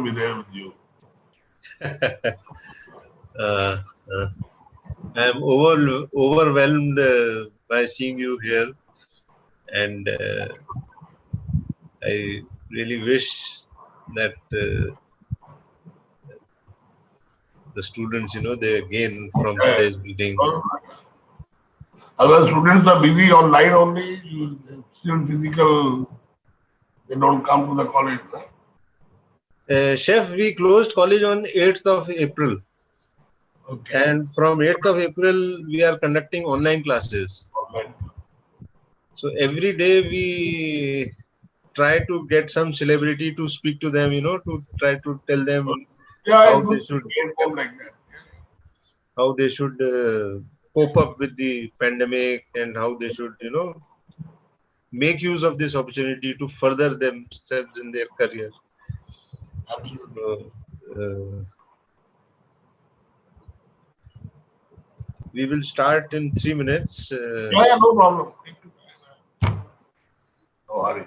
to be there with you. uh, uh, I am overwhelmed by seeing you here, and I really wish that the students, they gain from Yeah. today's meeting. Other students are busy online only. Still physical. They don't come to the college. Chef, we closed college on 8th of April. Okay. And from 8th of April, we are conducting online classes. Online. So every day we try to get some celebrity to speak to them, to try to tell them Yeah, how it's they good to should get them like that. cope up with the pandemic, and how they should, make use of this opportunity to further themselves in their career. Absolutely. So, we will start in 3 minutes. Yeah, no problem. No hurry.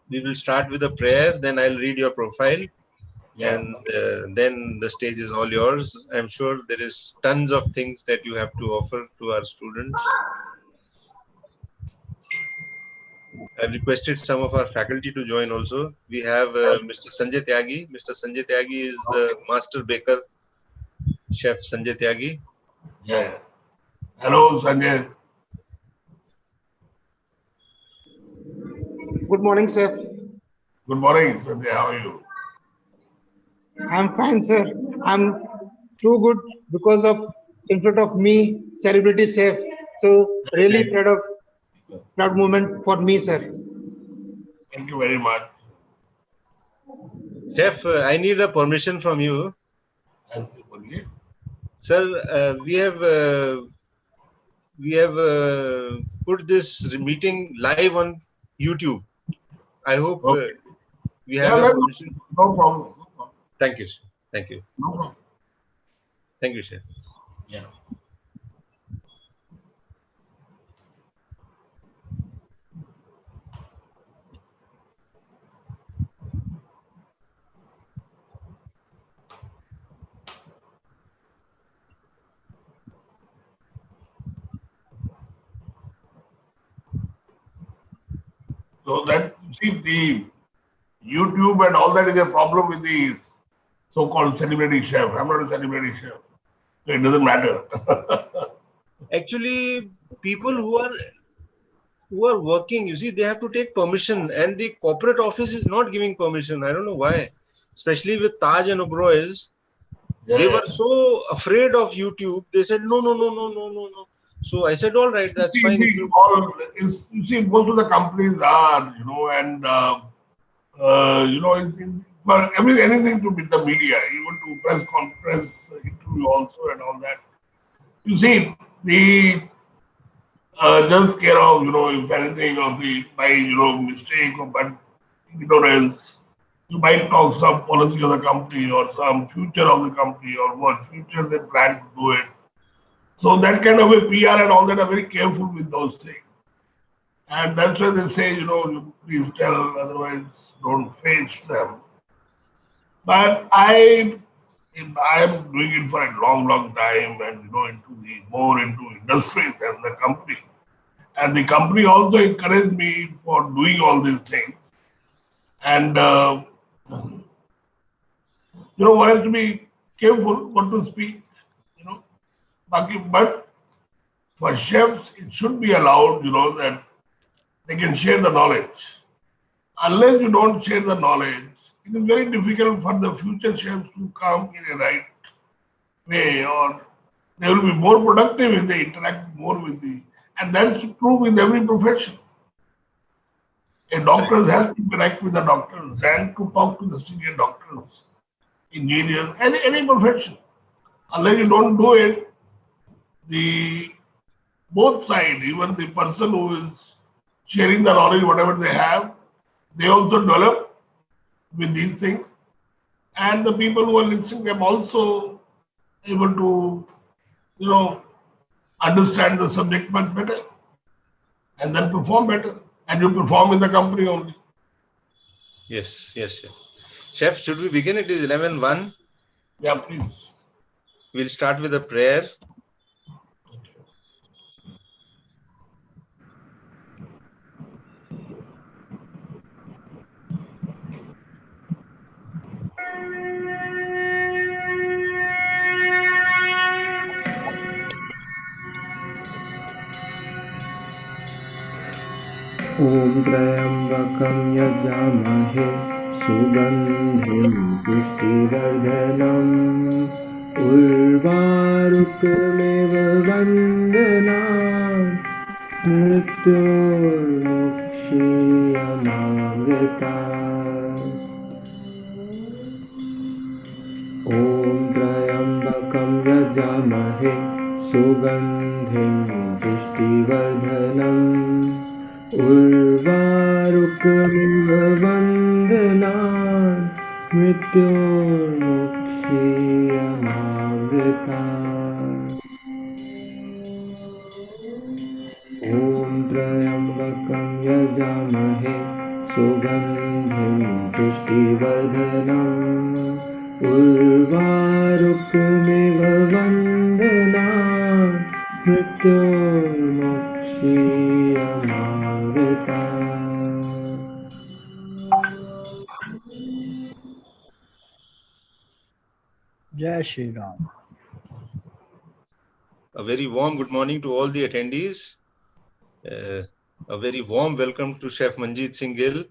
We will start with a prayer, then I'll read your profile, Yeah. and then the stage is all yours. I'm sure there is tons of things that you have to offer to our students. I've requested some of our faculty to join also. We have Mr. Sanjay Tyagi. Mr. Sanjay Tyagi is the master baker, Chef Sanjay Tyagi. Yeah. Hello, Sanjay. Good morning, sir. Good morning, Sanjay. How are you? I'm fine, sir. I'm too good because of in front of me, celebrity chef. So really Okay. proud moment for me, sir. Thank you very much. Chef, I need a permission from you. Thank you, Manjit. Sir, we have put this meeting live on YouTube. I hope Okay. we have Yeah, your that's permission. no problem. No problem. Thank you, sir. Thank you. No problem. Thank you, sir. Yeah. So that, see, the YouTube and all that is a problem with the so-called celebrity chef. I'm not a celebrity chef. So it doesn't matter. Actually, people who are working, you see, they have to take permission, and the corporate office is not giving permission. I don't know why. Especially with Taj and Obroy's, they were so afraid of YouTube. They said no, no, no, no, no, no, no. So I said, all right, that's fine. If you You see, most of the companies are, and for anything to with the media, even to press conference interview also and all that. You see, the just care of if anything of the by mistake or by ignorance, you might talk some policy of the company or some future of the company or what future they plan to do it. So that kind of a PR and all that are very careful with those things. And that's why they say, you please tell, otherwise don't face them. But I am doing it for a long, long time and more into industry than the company. And the company also encouraged me for doing all these things. And one has to be careful what to speak, but for chefs, it should be allowed, that they can share the knowledge. Unless you don't share the knowledge, it is very difficult for the future chefs to come in a right way, or they will be more productive if they interact more with and that's true with every profession. A doctor has to interact with the doctors and to talk to the senior doctors, engineers, any profession. Unless you don't do it, the both sides, even the person who is sharing the knowledge, whatever they have, they also develop with these things. And the people who are listening, them also able to, understand the subject much better and then perform better. And you perform in the company only. yes. Chef, should we begin? It is 11:01. Yeah, please. We'll start with a prayer. ॐ त्र्यम्बकं यजामहे सुगन्धिं पुष्टिवर्धनम् उर्वारुकमेव वन्दनान् मृत्योर्मुक्षीयमामृतात् ॐ त्र्यम्बकं यजामहे सुगन्धिं पुष्टिवर्धनम् उर्वारुकमिव वन्दनान् मृत्योर्मुक्षीयमामृतात् ॐ त्र्यम्बकं यजामहे सुगन्धिं पुष्टिवर्धनम् उर्वारुकमिव वन्दनान् मृत्योर्मुक्षीयमामृतात् Jai Shri Ram. A very warm good morning to all the attendees. A very warm welcome to Chef Manjit Singh Gill.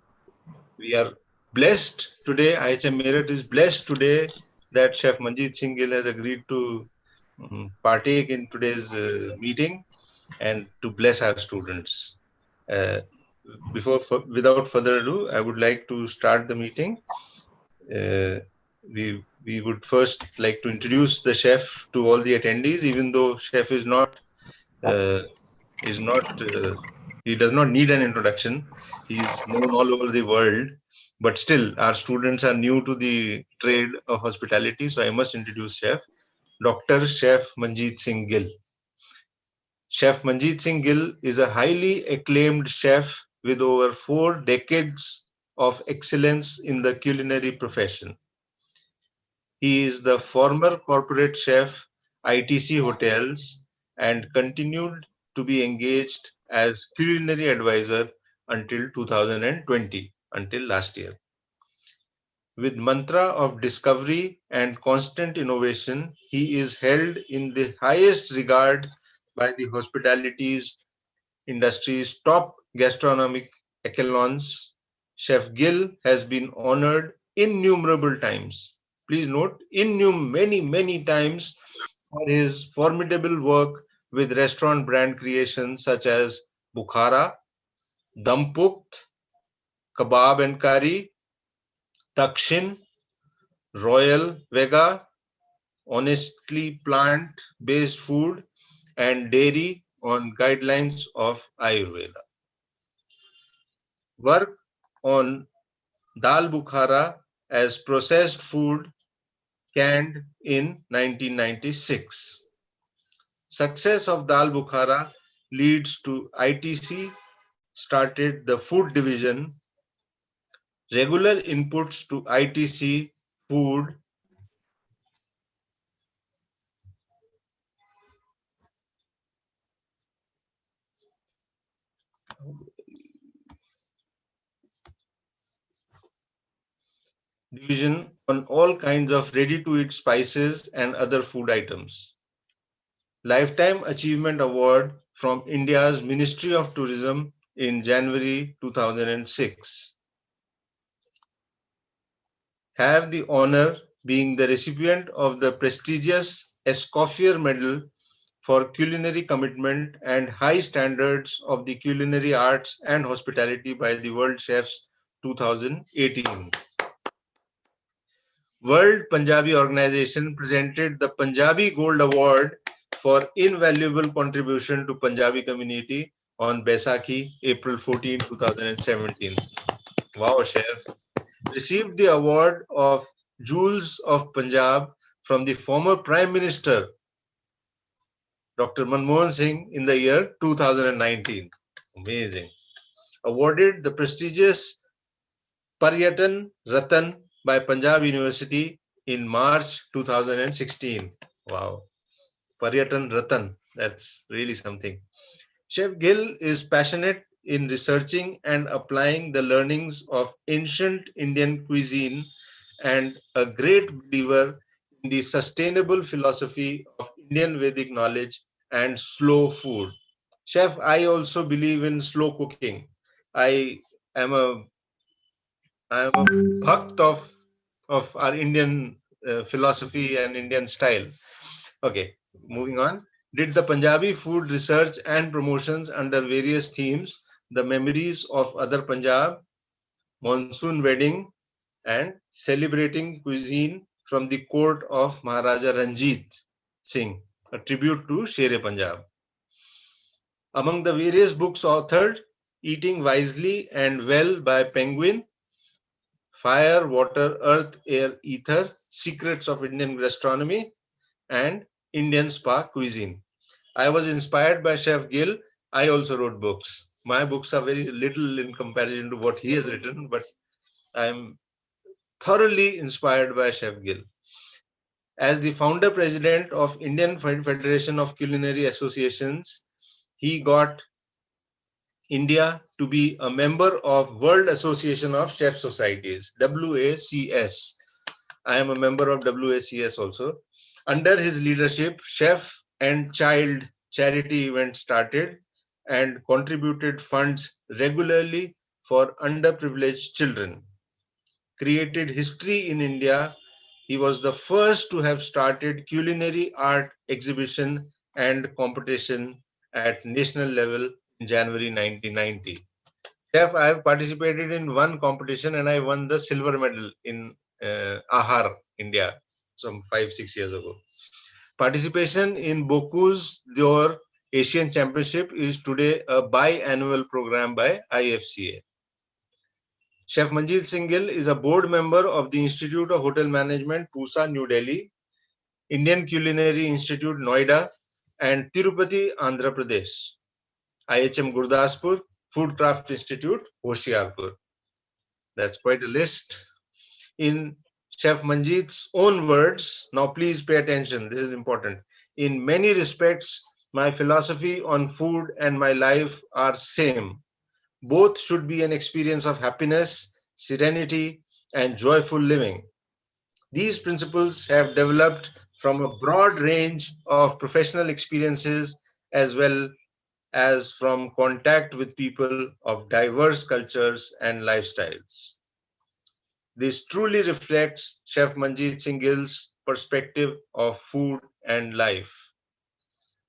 We are blessed today. IHM Meerut is blessed today that Chef Manjit Singh Gill has agreed to partake in today's meeting and to bless our students. Without further ado, I would like to start the meeting. We would first like to introduce the chef to all the attendees, even though chef is not he does not need an introduction. He is known all over the world, but still our students are new to the trade of hospitality. So I must introduce chef, Dr. Chef Manjit Singh Gill. Chef Manjit Singh Gill is a highly acclaimed chef with over 4 decades of excellence in the culinary profession. He is the former corporate chef, ITC Hotels, and continued to be engaged as culinary advisor until 2020, until last year. With mantra of discovery and constant innovation, he is held in the highest regard by the hospitalities industry's top gastronomic echelons. Chef Gill has been honored innumerable times. Please note, many times for his formidable work with restaurant brand creations such as Bukhara, Dampukt, Kebab and Curry, Dakshin, Royal Vega, honestly plant-based food, and dairy on guidelines of Ayurveda. Work on Dal Bukhara as processed food canned in 1996. Success of Dal Bukhara leads to ITC started the food division. Regular inputs to ITC food division on all kinds of ready-to-eat spices and other food items. Lifetime Achievement Award from India's Ministry of Tourism in January 2006. Have the honor being the recipient of the prestigious Escoffier Medal for culinary commitment and high standards of the culinary arts and hospitality by the World Chefs 2018. World Punjabi Organization presented the Punjabi Gold Award for invaluable contribution to Punjabi community on Baisakhi, April 14, 2017. Wow, chef. Received the award of Jewels of Punjab from the former Prime Minister, Dr. Manmohan Singh, in the year 2019. Amazing. Awarded the prestigious Paryatan Ratan by Punjab University in March 2016. Wow. Paryatan Ratan. That's really something. Chef Gill is passionate in researching and applying the learnings of ancient Indian cuisine and a great believer in the sustainable philosophy of Indian Vedic knowledge and slow food. Chef, I also believe in slow cooking. I am a bhakt of our Indian philosophy and Indian style. Okay, moving on. Did the Punjabi food research and promotions under various themes, the memories of other Punjab, monsoon wedding, and celebrating cuisine from the court of Maharaja Ranjit Singh, a tribute to Sher-e Punjab. Among the various books authored, Eating Wisely and Well by Penguin, Fire, Water, Earth, Air, Ether, Secrets of Indian Gastronomy, and Indian Spa Cuisine. I was inspired by Chef Gill. I also wrote books. My books are very little in comparison to what he has written, but I'm thoroughly inspired by Chef Gill. As the founder president of Indian Federation of Culinary Associations, he got India to be a member of World Association of Chef Societies, WACS. I am a member of WACS also. Under his leadership, chef and child charity events started and contributed funds regularly for underprivileged children. Created history in India. He was the first to have started culinary art exhibition and competition at national level in January 1990. Chef, I have participated in one competition and I won the silver medal in Ahar, India, some 5-6 years ago. Participation in Bocuse d'Or Asian Championship is today a biannual program by IFCA. Chef Manjit Singh Gill is a board member of the Institute of Hotel Management, Pusa, New Delhi, Indian Culinary Institute, Noida, and Tirupati, Andhra Pradesh. IHM Gurdaspur, Food Craft Institute, Hoshiarpur. That's quite a list. In Chef Manjit's own words, now please pay attention, this is important. In many respects, my philosophy on food and my life are same. Both should be an experience of happiness, serenity, and joyful living. These principles have developed from a broad range of professional experiences as well as from contact with people of diverse cultures and lifestyles. This truly reflects Chef Manjit Singh Gill's perspective of food and life.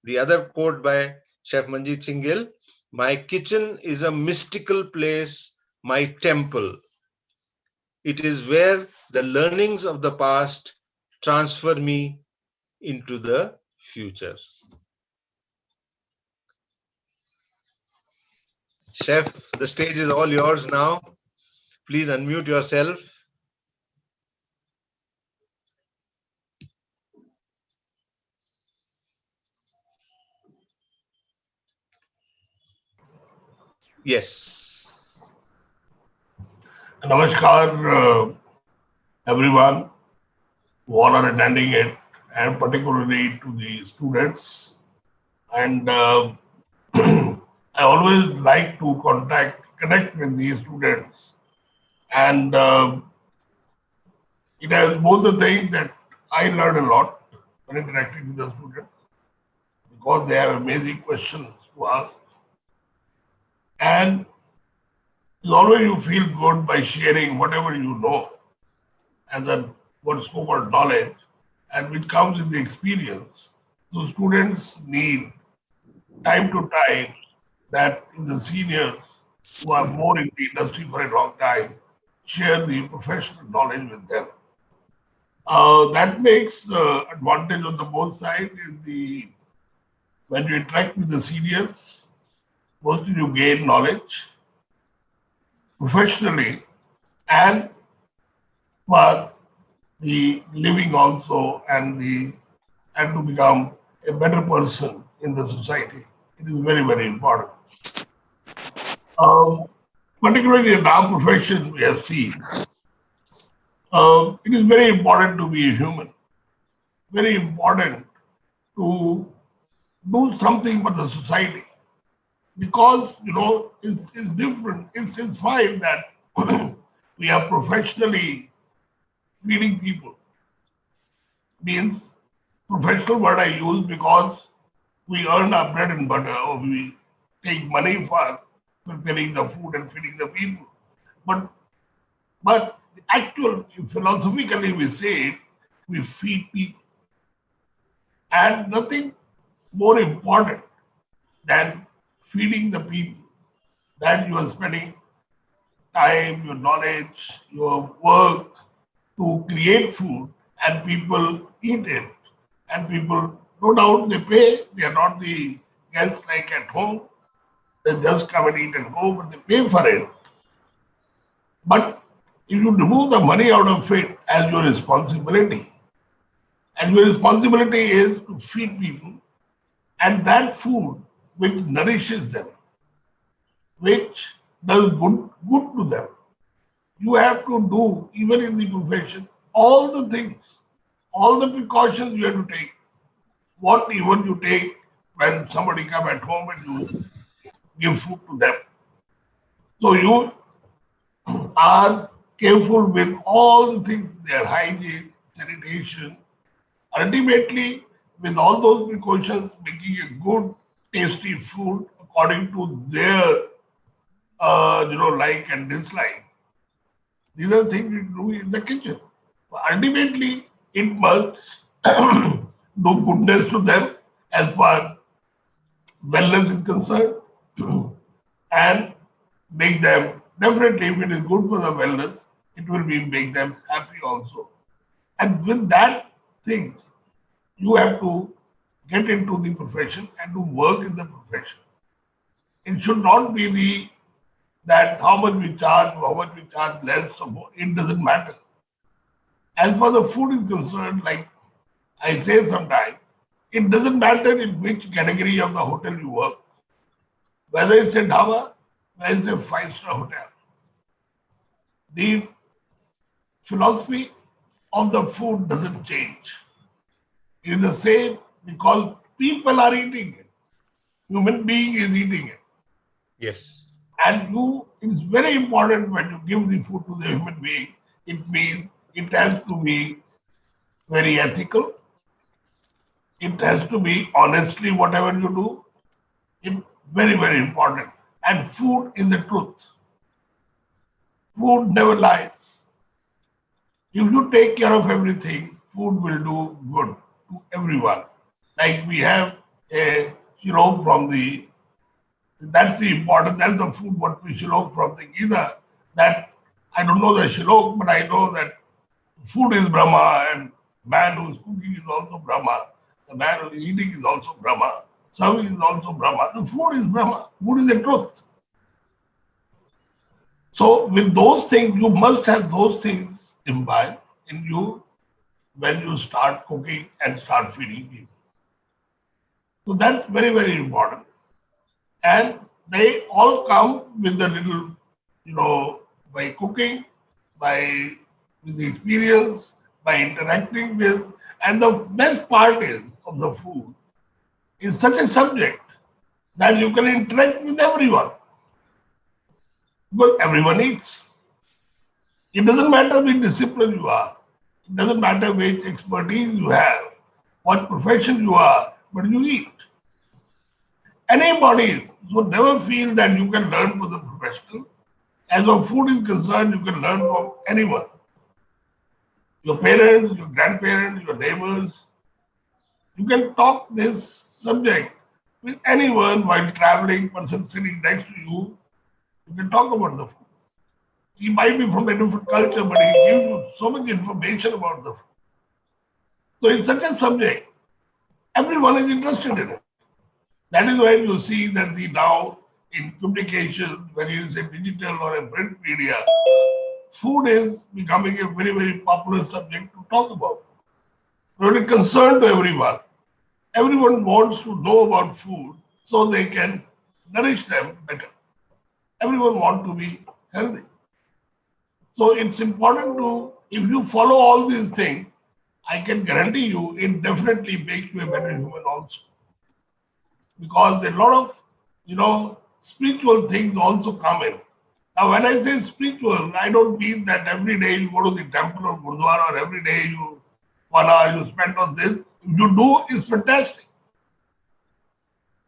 The other quote by Chef Manjit Singh Gill, my kitchen is a mystical place, my temple. It is where the learnings of the past transfer me into the future. Chef, the stage is all yours now. Please unmute yourself. Yes. Namaskar, everyone who all are attending it, and particularly to the students. And I always like to connect with these students, and it has both the things that I learn a lot when interacting with the students because they have amazing questions to ask, and always you feel good by sharing whatever you know as a what's called knowledge, and which comes with the experience. So students need time to time that the seniors who are more in the industry for a long time share the professional knowledge with them. That makes the advantage on the both sides is the when you interact with the seniors, mostly you gain knowledge professionally and but the living also and to become a better person in the society. It is very, very important. Um, Particularly in our profession, we have seen it is very important to be a human. Very important to do something for the society because it's different. It's fine that we are professionally feeding people. Means professional word I use because we earn our bread and butter or we take money for preparing the food and feeding the people. But the actual philosophically we say it, we feed people. And nothing more important than feeding the people that you are spending time, your knowledge, your work to create food and people eat it. And people, no doubt, they pay. They are not the guests like at home. They just come and eat and go, but they pay for it. But if you remove the money out of it as your responsibility, and your responsibility is to feed people, and that food which nourishes them, which does good to them, you have to do, even in the profession, all the things, all the precautions you have to take. What even you take when somebody come at home and you give food to them. So you are careful with all the things, their hygiene, sanitation, ultimately with all those precautions, making a good, tasty food according to their, like and dislike. These are things we do in the kitchen. Ultimately, it must do goodness to them as far wellness is concerned and make them definitely if it is good for the wellness, it will be make them happy also. And with that things, you have to get into the profession and to work in the profession. It should not be the that how much we charge, how much we charge less, or more. It doesn't matter. As far the food is concerned, like I say sometimes, it doesn't matter in which category of the hotel you work, whether it's a dhaba, whether it's a five-star hotel. The philosophy of the food doesn't change. It is the same because people are eating it. Human being is eating it. Yes. And it's very important when you give the food to the human being, it means it has to be very ethical. It has to be honestly whatever you do. It's very, very important. And food is the truth. Food never lies. If you take care of everything, food will do good to everyone. Like we have a from the that's the important, that's the food what we shalok from the Gita. That I don't know the shalok, but I know that food is Brahma and man who is cooking is also Brahma. The man who is eating is also Brahma. Serving is also Brahma. The food is Brahma. Food is the truth. So with those things, you must have those things imbibed in you when you start cooking and start feeding people. So that's very, very important. And they all come with a little, by cooking, by with the experience, by interacting with, and the best part is of the food is such a subject that you can interact with everyone because everyone eats. It doesn't matter which discipline you are, it doesn't matter which expertise you have, what profession you are, but you eat. Anybody, so never feel that you can learn from the professional. As far as food is concerned, you can learn from anyone. Your parents, your grandparents, your neighbors. You can talk this subject with anyone while traveling, person sitting next to you. You can talk about the food. He might be from a different culture, but he gives you so much information about the food. So it's such a subject. Everyone is interested in it. That is why you see that the now in communication, whether it is a digital or a print media, food is becoming a very, very popular subject to talk about. Very concern to everyone. Everyone wants to know about food so they can nourish them better. Everyone wants to be healthy. So it's important to if you follow all these things, I can guarantee you it definitely makes you a better human also. Because a lot of, spiritual things also come in. Now, when I say spiritual, I don't mean that every day you go to the temple or Gurdwara or every day 1 hour you spend on this. If you do, it's fantastic.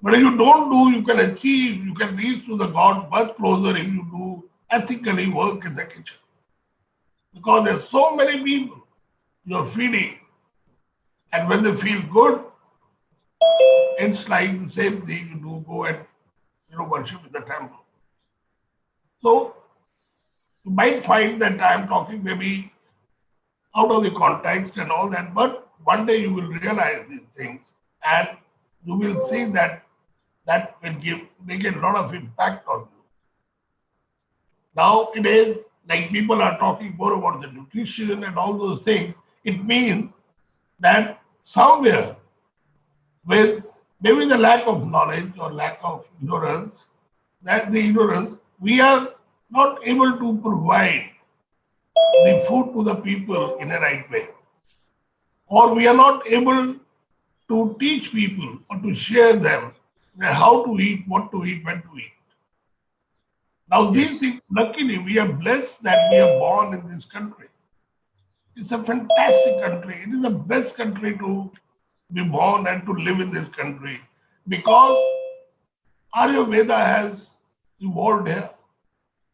But if you don't do, you can achieve, you can reach to the God much closer if you do ethically work in the kitchen. Because there's so many people you're feeding, and when they feel good, it's like the same thing you do go and worship in the temple. So you might find that I'm talking maybe out of the context and all that, but one day you will realize these things and you will see that that will make a lot of impact on you. Nowadays, like people are talking more about the nutrition and all those things, it means that somewhere with maybe the lack of knowledge or lack of ignorance, that the ignorance, we are not able to provide the food to the people in a right way. Or we are not able to teach people or to share them that how to eat, what to eat, when to eat. Now, these things, Yes. luckily, we are blessed that we are born in this country. It's a fantastic country. It is the best country to be born and to live in this country because Ayurveda has evolved here.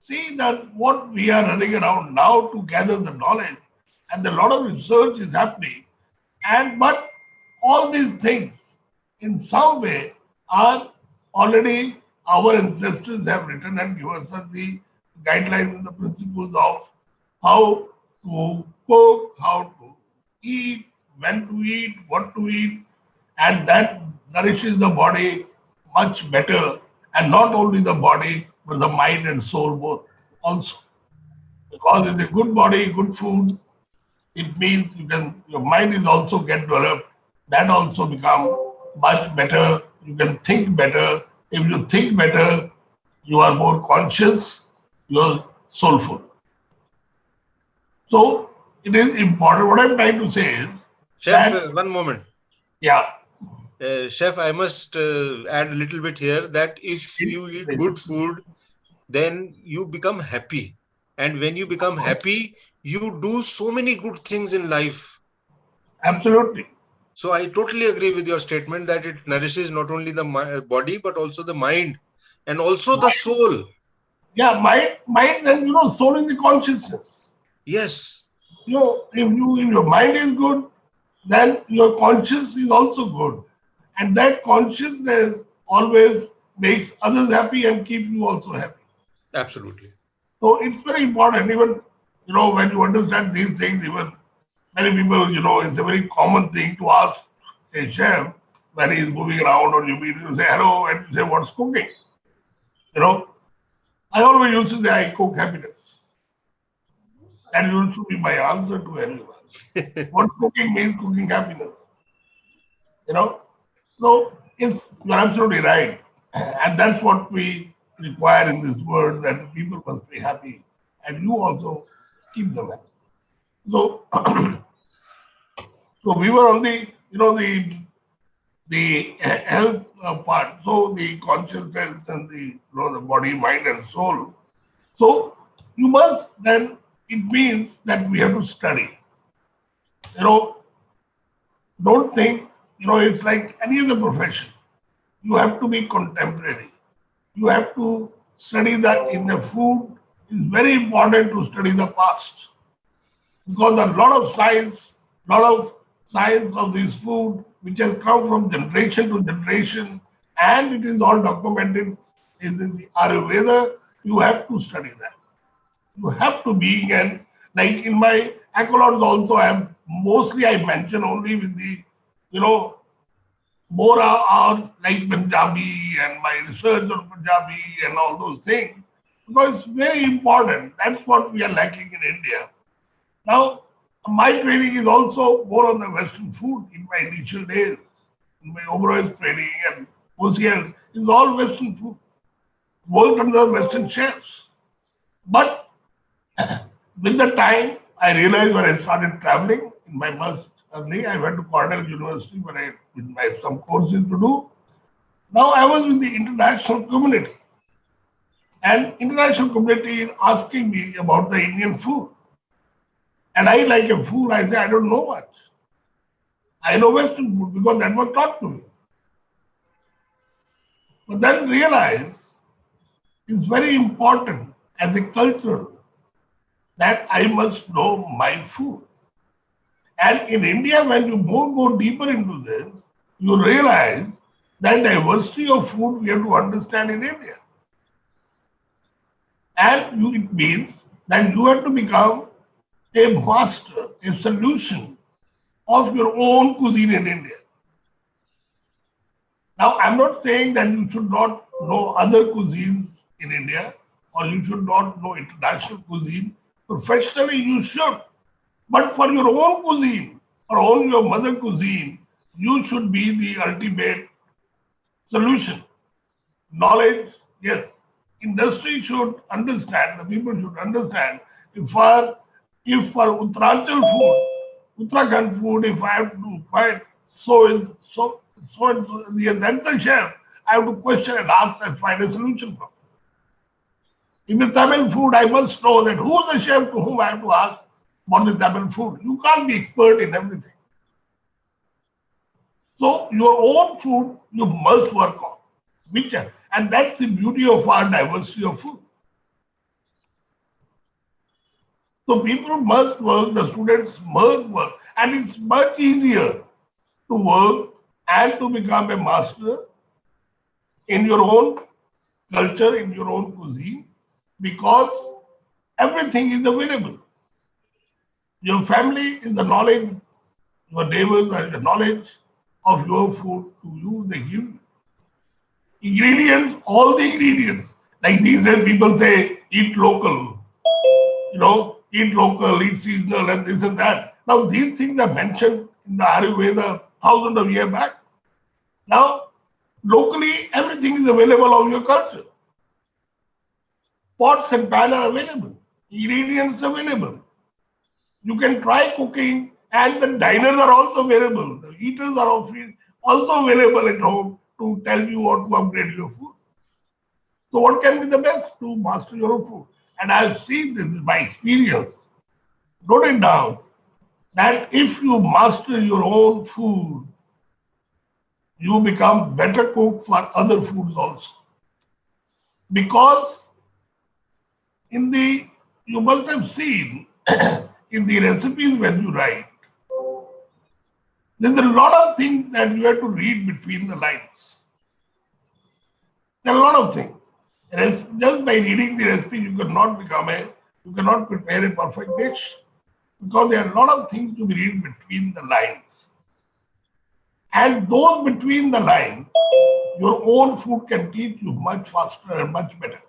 See that what we are running around now to gather the knowledge and a lot of research is happening. And but all these things in some way are already our ancestors have written and given us the guidelines and the principles of how to cook, how to eat, when to eat, what to eat, and that nourishes the body much better, and not only the body but the mind and soul both also. Because in the good body, good food, it means your mind is also get developed. That also become much better. You can think better. If you think better, you are more conscious, you are soulful. So it is important. What I'm trying to say is Chef, that, one moment. yeah, Chef, I must add a little bit here that if it's, you eat good food, then you become happy. And when you become happy, you do so many good things in life. absolutely. So I totally agree with your statement that it nourishes not only the body, but also the mind and also the soul. Yeah, mind and soul is the consciousness. Yes, If your mind is good, then your conscience is also good. And that consciousness always makes others happy and keep you also happy. absolutely. So it's very important. Even, when you understand these things, even many people, it's a very common thing to ask a chef when he's moving around or you meet, you say hello and you say, what's cooking? You know, I always used to say, I cook happiness. That used to be my answer to everyone. What cooking means, cooking happiness. You know, so you're absolutely right. And that's what we require in this world that the people must be happy and you also keep them happy. So, so we were on the, the health part. So the consciousness and the body, mind and soul. So you must then, it means that we have to study. You know, don't think, it's like any other profession. You have to be contemporary. You have to study that in the food. It's very important to study the past because a lot of science of this food which has come from generation to generation and it is all documented is in the Ayurveda. You have to study that. You have to be and like in my accolades also I mention only with the you know more are like Punjabi and my research on Punjabi and all those things because it's very important. That's what we are lacking in India. Now, my training is also more on the Western food in my initial days. In my overall training and OCL is all Western food, worked under Western chefs. But with the time, I realized when I started traveling in my first early, I went to Cornell University when I with my some courses to do. Now I was with the international community, and international community is asking me about the Indian food. And I, like a fool, I say I don't know much. I know Western food because that was taught to me. But then realize it's very important as a culture that I must know my food. And in India, when you more go deeper into this, you realize that diversity of food we have to understand in India. And it means that you have to become a master, a solution of your own cuisine in India. Now, I'm not saying that you should not know other cuisines in India or you should not know international cuisine. Professionally, you should. But for your own cuisine or own your mother cuisine, you should be the ultimate solution. Knowledge, yes. Industry should understand, the people should understand if for Uttaranchal food, Uttarakhand food, if I have to find then the chef, I have to question and ask and find a solution for. In the Tamil food, I must know that who is the chef to whom I have to ask about the Tamil food. You can't be expert in everything. So your own food you must work on. And that's the beauty of our diversity of food. So people must work, the students must work, and it's much easier to work and to become a master in your own culture, in your own cuisine, because everything is available. Your family is the knowledge, your neighbors are the knowledge of your food to you, they give ingredients, all the ingredients. Like these days people say, eat local, eat local, eat seasonal, and this and that. Now these things are mentioned in the Ayurveda thousands of years back. Now, locally, everything is available of your culture. Pots and pans are available, ingredients available. You can try cooking, and the diners are also available. The eaters are also available at home to tell you how to upgrade your food. So, what can be the best to master your own food? And I've seen this by experience. Note it down that if you master your own food, you become better cook for other foods also. Because you must have seen in the recipes when you write, there's a lot of things that you have to read between the lines. There are a lot of things. Just by reading the recipe, you cannot prepare a perfect dish because there are a lot of things to be read between the lines. And those between the lines, your own food can teach you much faster and much better.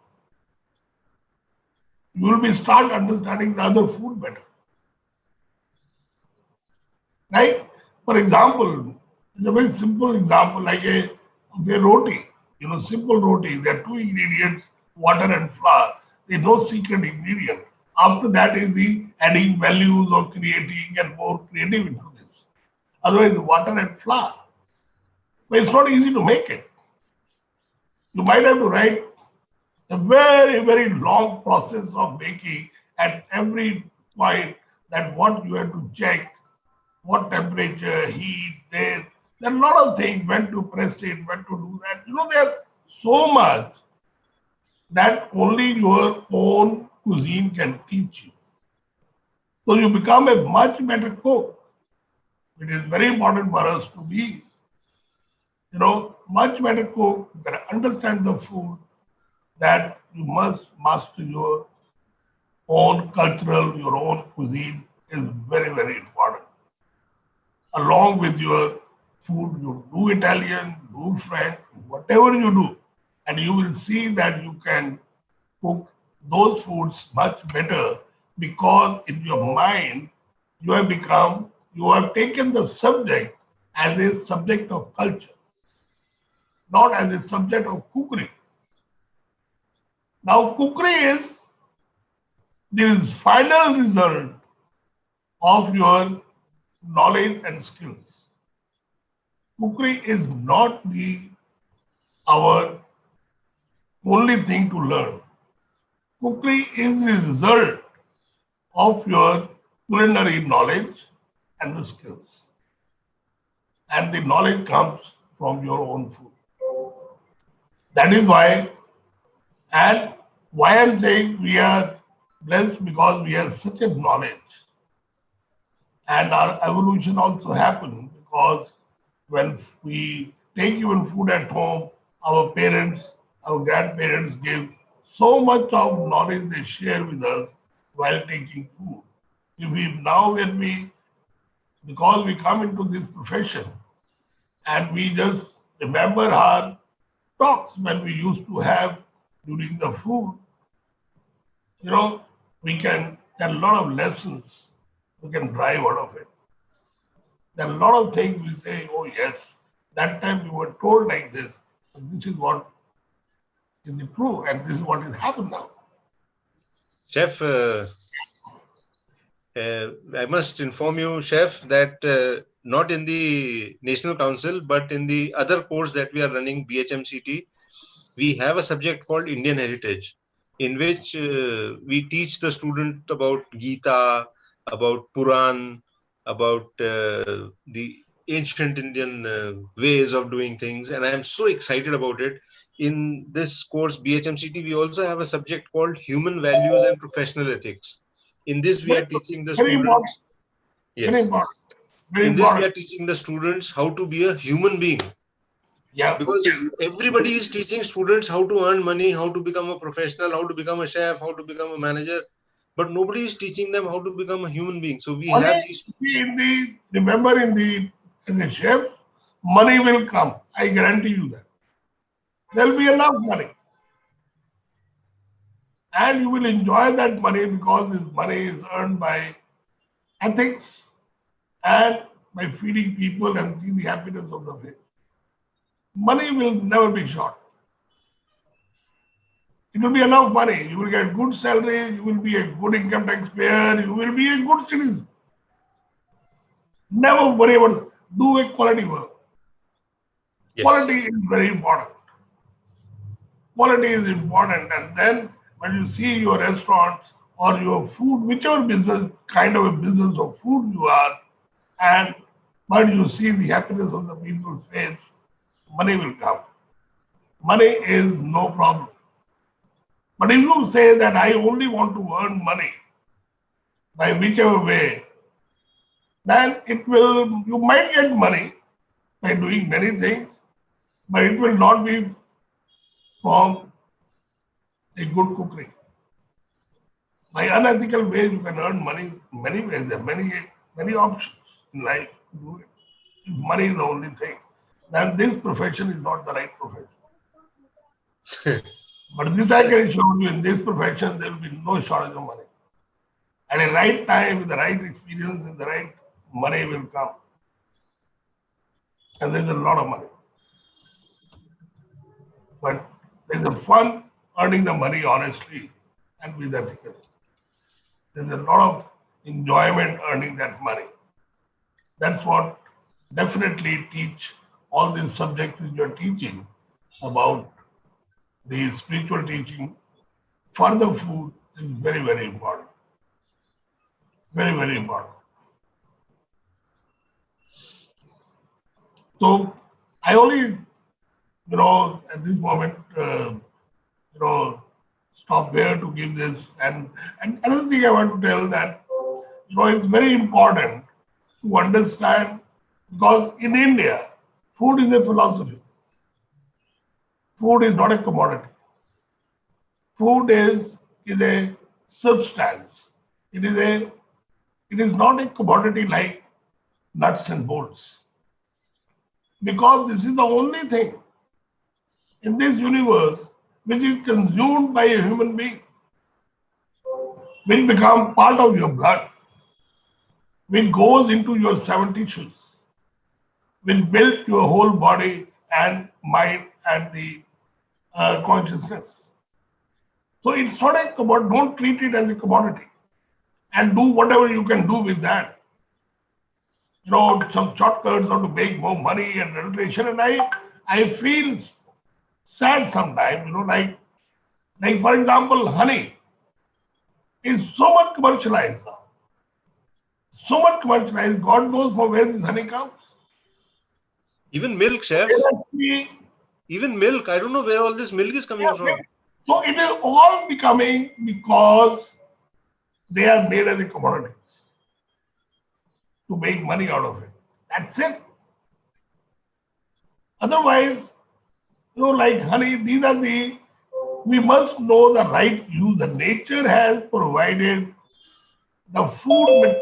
You will start understanding the other food better. Right? For example, it's a very simple example like a roti. Simple roti. There are two ingredients, water and flour. There's no secret ingredient. After that is the adding values or creating and more creative into this. Otherwise, water and flour. But it's not easy to make it. You might have to write a very, very long process of making at every point that what you have to check, what temperature, heat, this. There are a lot of things, when to press it, when to do that. There's so much that only your own cuisine can teach you. So you become a much better cook. It is very important for us to be, much better cook, you can understand the food, that you must master your own cultural, your own cuisine is very, very important. Along with your food, you do Italian, do French, whatever you do, and you will see that you can cook those foods much better because in your mind, you have taken the subject as a subject of culture, not as a subject of cookery. Now, cookery is the final result of your knowledge and skills. Cookery is not the our only thing to learn. Cookery is the result of your culinary knowledge and the skills. And the knowledge comes from your own food. That is why, and why I'm saying we are blessed because we have such a knowledge. And our evolution also happened because when we take even food at home, our parents, our grandparents give so much of knowledge they share with us while taking food. If we now when we because we come into this profession and we just remember our talks when we used to have during the food, you know, we can there are a lot of lessons we can drive out of it. There are a lot of things we say, oh yes, that time we were told like this, and this is what is the true, and this is what has happened now. Chef, I must inform you, Chef, that not in the National Council, but in the other course that we are running, BHMCT, we have a subject called Indian Heritage, in which we teach the student about Gita, about Puran, about the ancient Indian ways of doing things. And I am so excited about it. In this course, BHMCT, we also have a subject called Human Values and Professional Ethics. In this, we Very are teaching the very important, students, very yes, important, very in this, we important. are teaching the students how to be a human being, Yeah, because everybody is teaching students how to earn money, how to become a professional, how to become a chef, how to become a manager, but nobody is teaching them how to become a human being. So we money. have these. See, in the remember in the as a chef, money will come. I guarantee you that there will be enough money, and you will enjoy that money because this money is earned by ethics and by feeding people and see the happiness of the face. Money will never be short. It will be enough money. You will get good salary. You will be a good income taxpayer. You will be a good citizen. Never worry about it. Do a quality work. Quality Yes. is very important. Quality is important. And then when you see your restaurants or your food, whichever business, kind of a business of food you are, and when you see the happiness of the people's face, money will come. Money is no problem. But if you say that I only want to earn money by whichever way, then it will, you might get money by doing many things, but it will not be from a good cookery. By unethical ways, you can earn money many ways. There are many options in life to do it. If money is the only thing, then this profession is not the right profession. But this I can assure you, in this profession, there will be no shortage of money. At the right time, with the right experience, and the right money will come. And there's a lot of money. But there's a fun earning the money honestly and with ethically. There's a lot of enjoyment earning that money. That's what definitely teach all these subjects which you're teaching about the spiritual teaching for the food is very, very important. Very, very important. So I only, at this moment, stop there to give this. And another thing I want to tell that, it's very important to understand because in India, food is a philosophy. Food is not a commodity. Food is a substance. It is not a commodity like nuts and bolts. Because this is the only thing in this universe which is consumed by a human being, will become part of your blood, will goes into your seven tissues, will build your whole body and mind and the consciousness. So it's not a commodity. Don't treat it as a commodity. and do whatever you can do with that. Some shortcuts how to make more money and relation. And I feel sad sometimes, like for example, honey is so much commercialized now. So much commercialized. God knows from where this honey comes. Even milk, chef. Even milk. I don't know where all this milk is coming from. So it is all becoming because they are made as a commodity to make money out of it. That's it. Otherwise, like honey, we must know the right use. The nature has provided the food,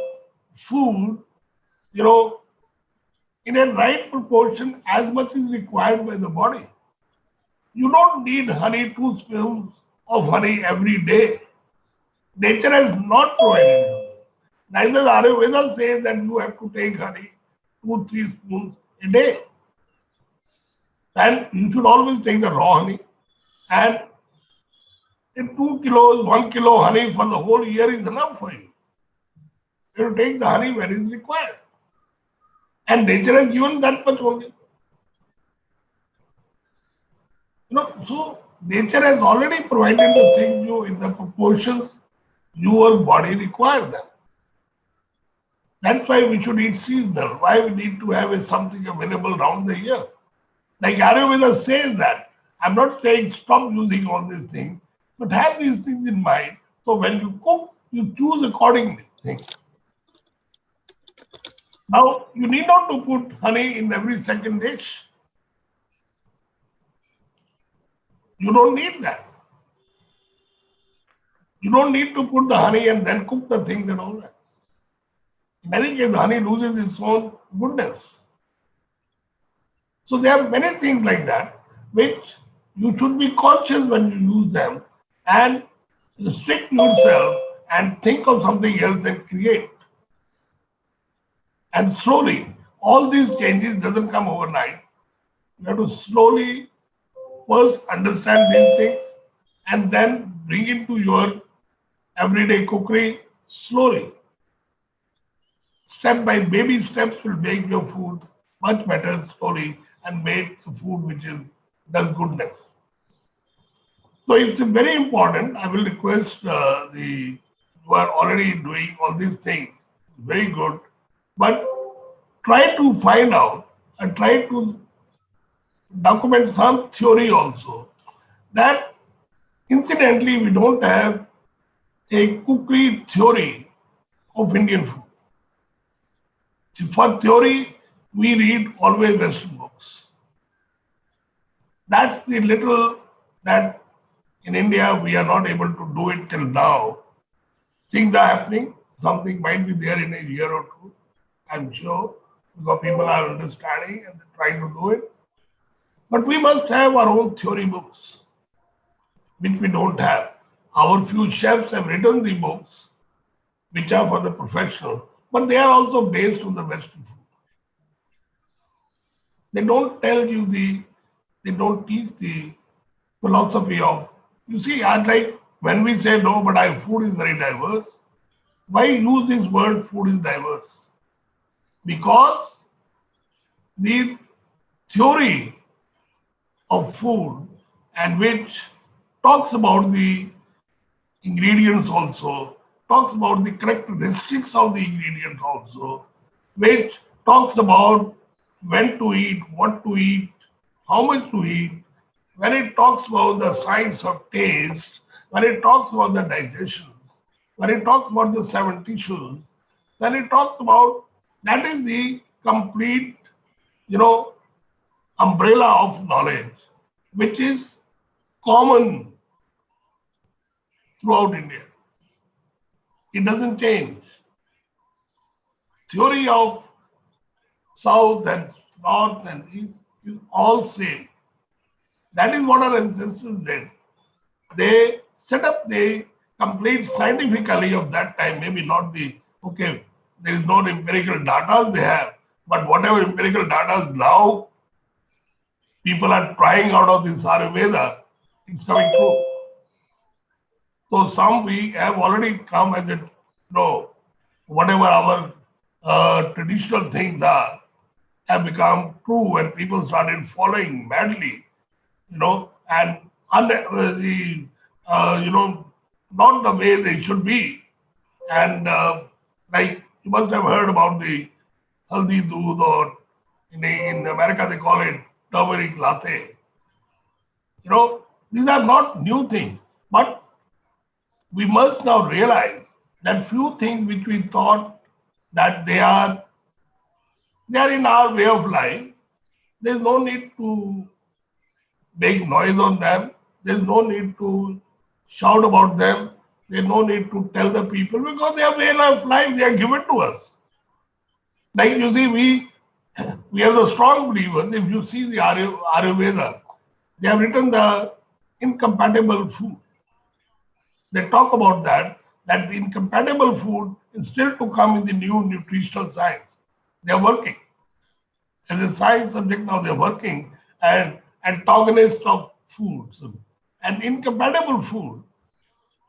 in a right proportion as much is required by the body. You don't need honey, 2 spoons of honey every day. Nature has not provided you. Neither the Ayurveda says that you have to take honey 2-3 spoons a day. And you should always take the raw honey. And in 2 kilos, 1 kilo honey for the whole year is enough for you. You take the honey where it is required. And nature has given that much only. So nature has already provided the thing you in the proportions your body requires them. That's why we should eat seasonal. Why we need to have something available around the year. Like Ayurveda says that. I'm not saying stop using all these things, but have these things in mind. So when you cook, you choose accordingly. Now, you need not to put honey in every second dish. You don't need that. You don't need to put the honey and then cook the things and all that. In many cases, honey loses its own goodness. So there are many things like that which you should be conscious when you use them and restrict yourself and think of something else and create. And slowly, all these changes doesn't come overnight. You have to slowly first understand these things and then bring into your everyday cookery slowly. Step by baby steps will make your food much better slowly and make the food which does goodness. So it's very important. I will request who are already doing all these things. Very good, but try to find out and try to document some theory also that incidentally we don't have a cookery theory of Indian food. For theory, we read always Western books. That's the little that in India we are not able to do it till now. Things are happening. Something might be there in a year or two, I'm sure, because people are understanding and trying to do it. But we must have our own theory books, which we don't have. Our few chefs have written the books, which are for the professional, but they are also based on the Western food. They don't tell you they don't teach the philosophy of, you see, I like when we say no, but our food is very diverse. Why use this word food is diverse? Because the theory of food and which talks about the ingredients also, talks about the characteristics of the ingredients also, which talks about when to eat, what to eat, how much to eat, when it talks about the science of taste, when it talks about the digestion, when it talks about the 7 tissues, then it talks about that is the complete, umbrella of knowledge, which is common throughout India. It doesn't change. Theory of South and North and East is all same. That is what our ancestors did. They set up the complete scientifically of that time, maybe not there is no empirical data they have, but whatever empirical data now people are trying out of this Ayurveda, it's coming true. So some we have already come as whatever our traditional things are, have become true when people started following madly, and the not the way they should be. And like you must have heard about the haldi doodh, or in America they call it turmeric latte. These are not new things, but we must now realize that few things which we thought that they are in our way of life. There's no need to make noise on them. There's no need to shout about them. There's no need to tell the people because they are way of life. They are given to us. Like you see, we are the strong believers. If you see the Ayurveda, they have written the incompatible food. They talk about that the incompatible food is still to come in the new nutritional science. They are working. As a science subject now, they are working, and antagonist of foods and incompatible food.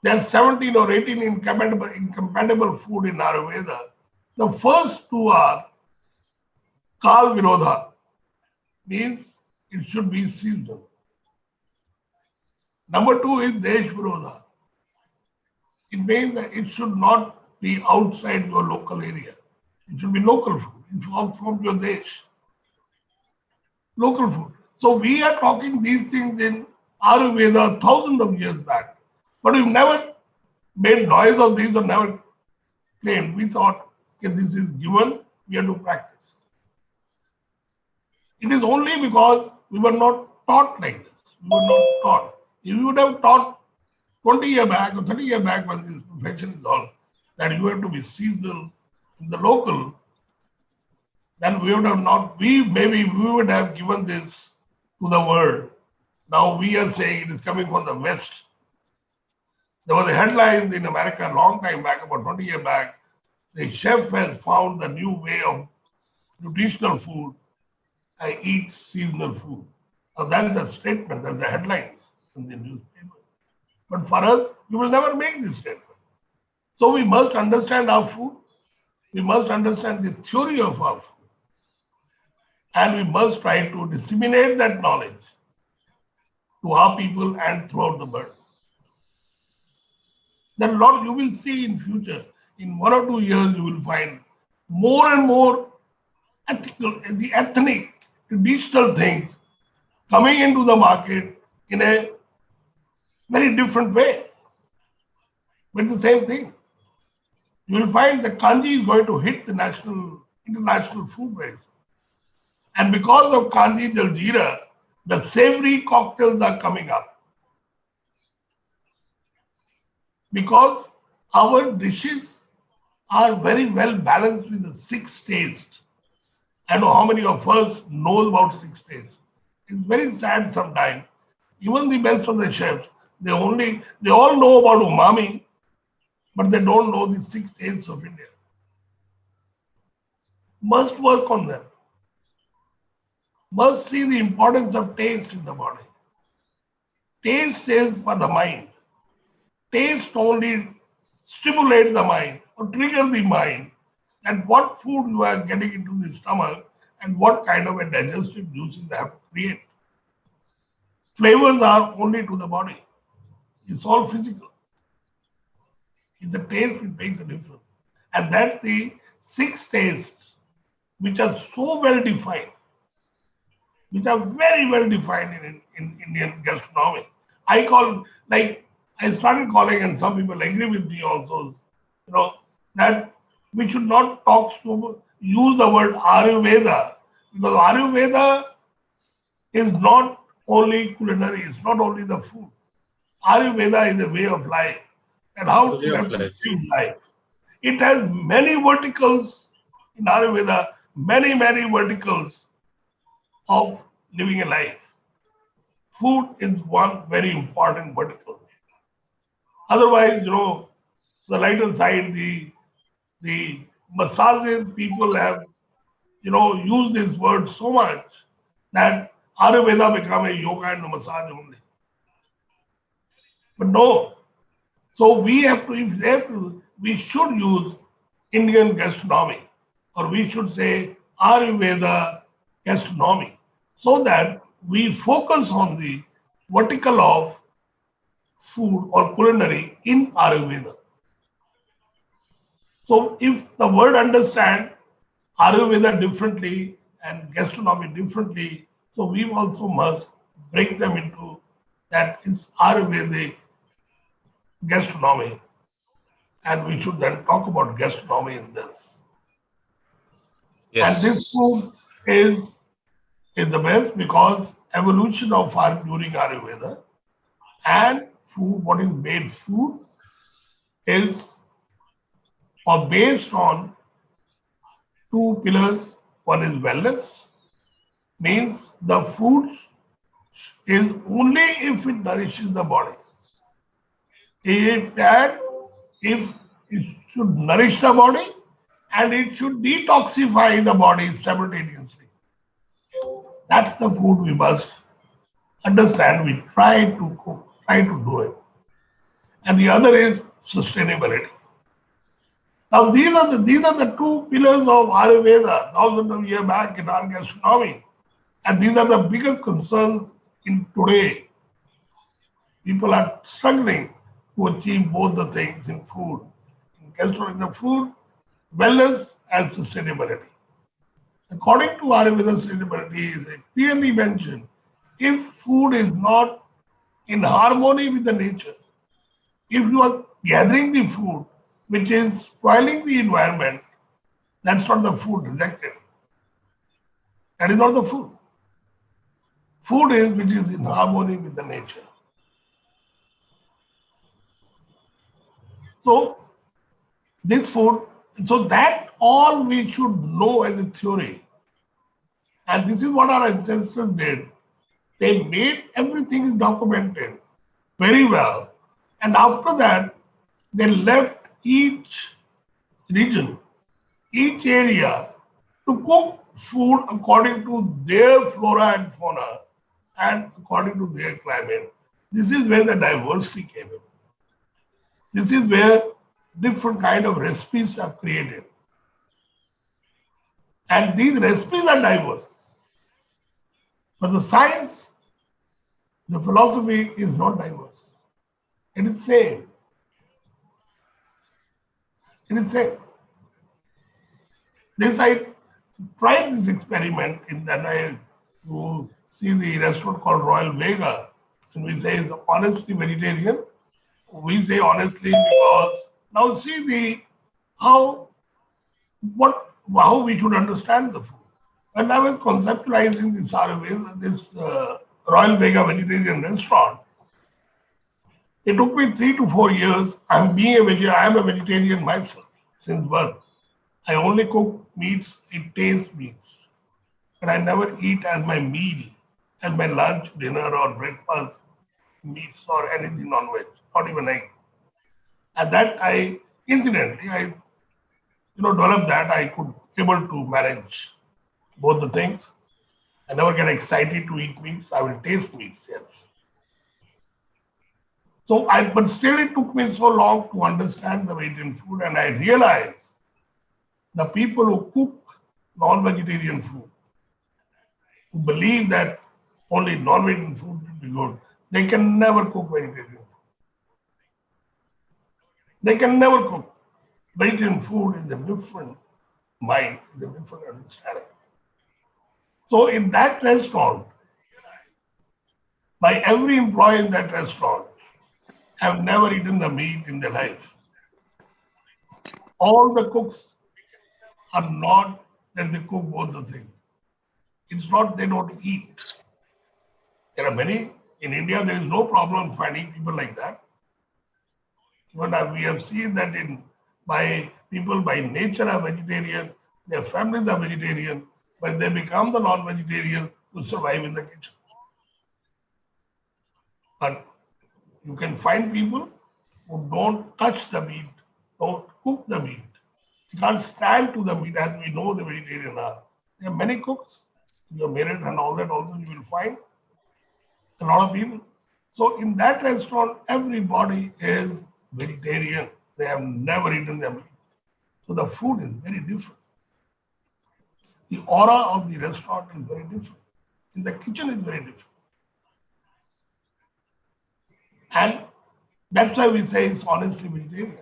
There are 17 or 18 incompatible food in Ayurveda. The first two are Kal Virodha, means it should be seasonal. Number two is Desh Virodha. It means that it should not be outside your local area. It should be local food. It should come from your Desh. Local food. So we are talking these things in Ayurveda thousands of years back. But we've never made noise of these or never claimed. We thought, okay, this is given, we have to practice. It is only because we were not taught like this. We were not taught. If you would have taught 20 years back or 30 years back when this profession is on, that you have to be seasonal in the local, then we would have not, maybe we would have given this to the world. Now we are saying it is coming from the West. There was a headline in America a long time back, about 20 years back. The chef has found the new way of nutritional food. I eat seasonal food. Now that's the statement, that's the headlines in the newspaper. But for us, we will never make this statement. So we must understand our food. We must understand the theory of our food. And we must try to disseminate that knowledge to our people and throughout the world. Then Lord, you will see in future, in 1 or 2 years, you will find more and more ethical, the ethnic, traditional things coming into the market in a very different way. But the same thing. You will find the kanji is going to hit the international food ways. And because of kanji jaljeera, the savory cocktails are coming up. Because our dishes are very well balanced with the 6 tastes. I know how many of us know about 6 tastes. It's very sad sometimes. Even the best of the chefs, they all know about umami, but they don't know the 6 tastes of India. Must work on them. Must see the importance of taste in the body. Taste is for the mind. Taste only stimulates the mind or trigger the mind and what food you are getting into the stomach and what kind of a digestive juices they have to create. Flavors are only to the body. It's all physical. It's the taste which makes the difference. And that's the 6 tastes which are so well defined, which are very well defined in Indian gastronomy. I started calling, and some people agree with me also, that we should not use the word Ayurveda, because Ayurveda is not only culinary, it's not only the food. Ayurveda is a way of life and how to live life. It has many verticals in Ayurveda, many verticals of living a life. Food is one very important vertical. Otherwise, the lighter side, the massages, people have, used this word so much that Ayurveda become a yoga and a massage only. But no. So we have to, if they have to, we should use Indian gastronomy, or we should say Ayurveda gastronomy, so that we focus on the vertical of food or culinary in Ayurveda. So if the world understand Ayurveda differently and gastronomy differently, so we also must break them into that is Ayurvedic gastronomy, and we should then talk about gastronomy in this. And this Yes. food is the best because evolution of our during Ayurveda and food, what is made food is or based on two pillars. One is wellness, means the food is only if it nourishes the body. If that if it should nourish the body and it should detoxify the body simultaneously. That's the food we must understand. We try to cook, try to do it. And the other is sustainability. Now these are the two pillars of Ayurveda, thousands of years back in our gastronomy. And these are the biggest concerns in today. People are struggling to achieve both the things in food. In gastronomy, the food, wellness and sustainability. According to Ayurveda, sustainability is clearly mentioned. If food is not in harmony with the nature, if you are gathering the food which is spoiling the environment, that's not the food rejected. That is not the food. Food is which is in harmony with the nature. So this food, so that all we should know as a theory. And this is what our ancestors did. They made everything documented very well. And after that, they left each region, each area to cook food according to their flora and fauna and according to their climate. This is where the diversity came in. This is where different kind of recipes are created. And these recipes are diverse. But the science, the philosophy is not diverse. It is same. It is same. This I tried this experiment in that I to see the restaurant called Royal Vega, and we say it's honestly vegetarian. We say honestly because now see the how what how we should understand the food. When I was conceptualizing this Ayurveda, this Royal Vega vegetarian restaurant, it took me 3 to 4 years. I am a vegetarian myself since birth. I only cook meats, I taste meats, but I never eat as my meal, as my lunch, dinner, or breakfast meats or anything non-veg, not even egg. And that I incidentally I developed that I could able to manage both the things. I never get excited to eat meats. I will taste meats, yes. But still it took me so long to understand the vegetarian food, and I realized the people who cook non-vegetarian food, who believe that only non-vegetarian food will be good, they can never cook vegetarian food. They can never cook. Vegetarian food is a different mind, is a different understanding. So in that restaurant, by every employee in that restaurant, have never eaten the meat in their life. All the cooks are not that they cook both the things. It's not they don't eat. There are many in India. There is no problem finding people like that. But we have seen that in by people by nature are vegetarian, their families are vegetarian, but they become the non-vegetarian to survive in the kitchen. But you can find people who don't touch the meat, don't cook the meat. They can't stand to the meat as we know the vegetarian are. There are many cooks, your merit and all that also you will find a lot of people. So in that restaurant, everybody is vegetarian. They have never eaten their meat. So the food is very different. The aura of the restaurant is very different. In the kitchen is very different. And that's why we say it's honestly vegetarian.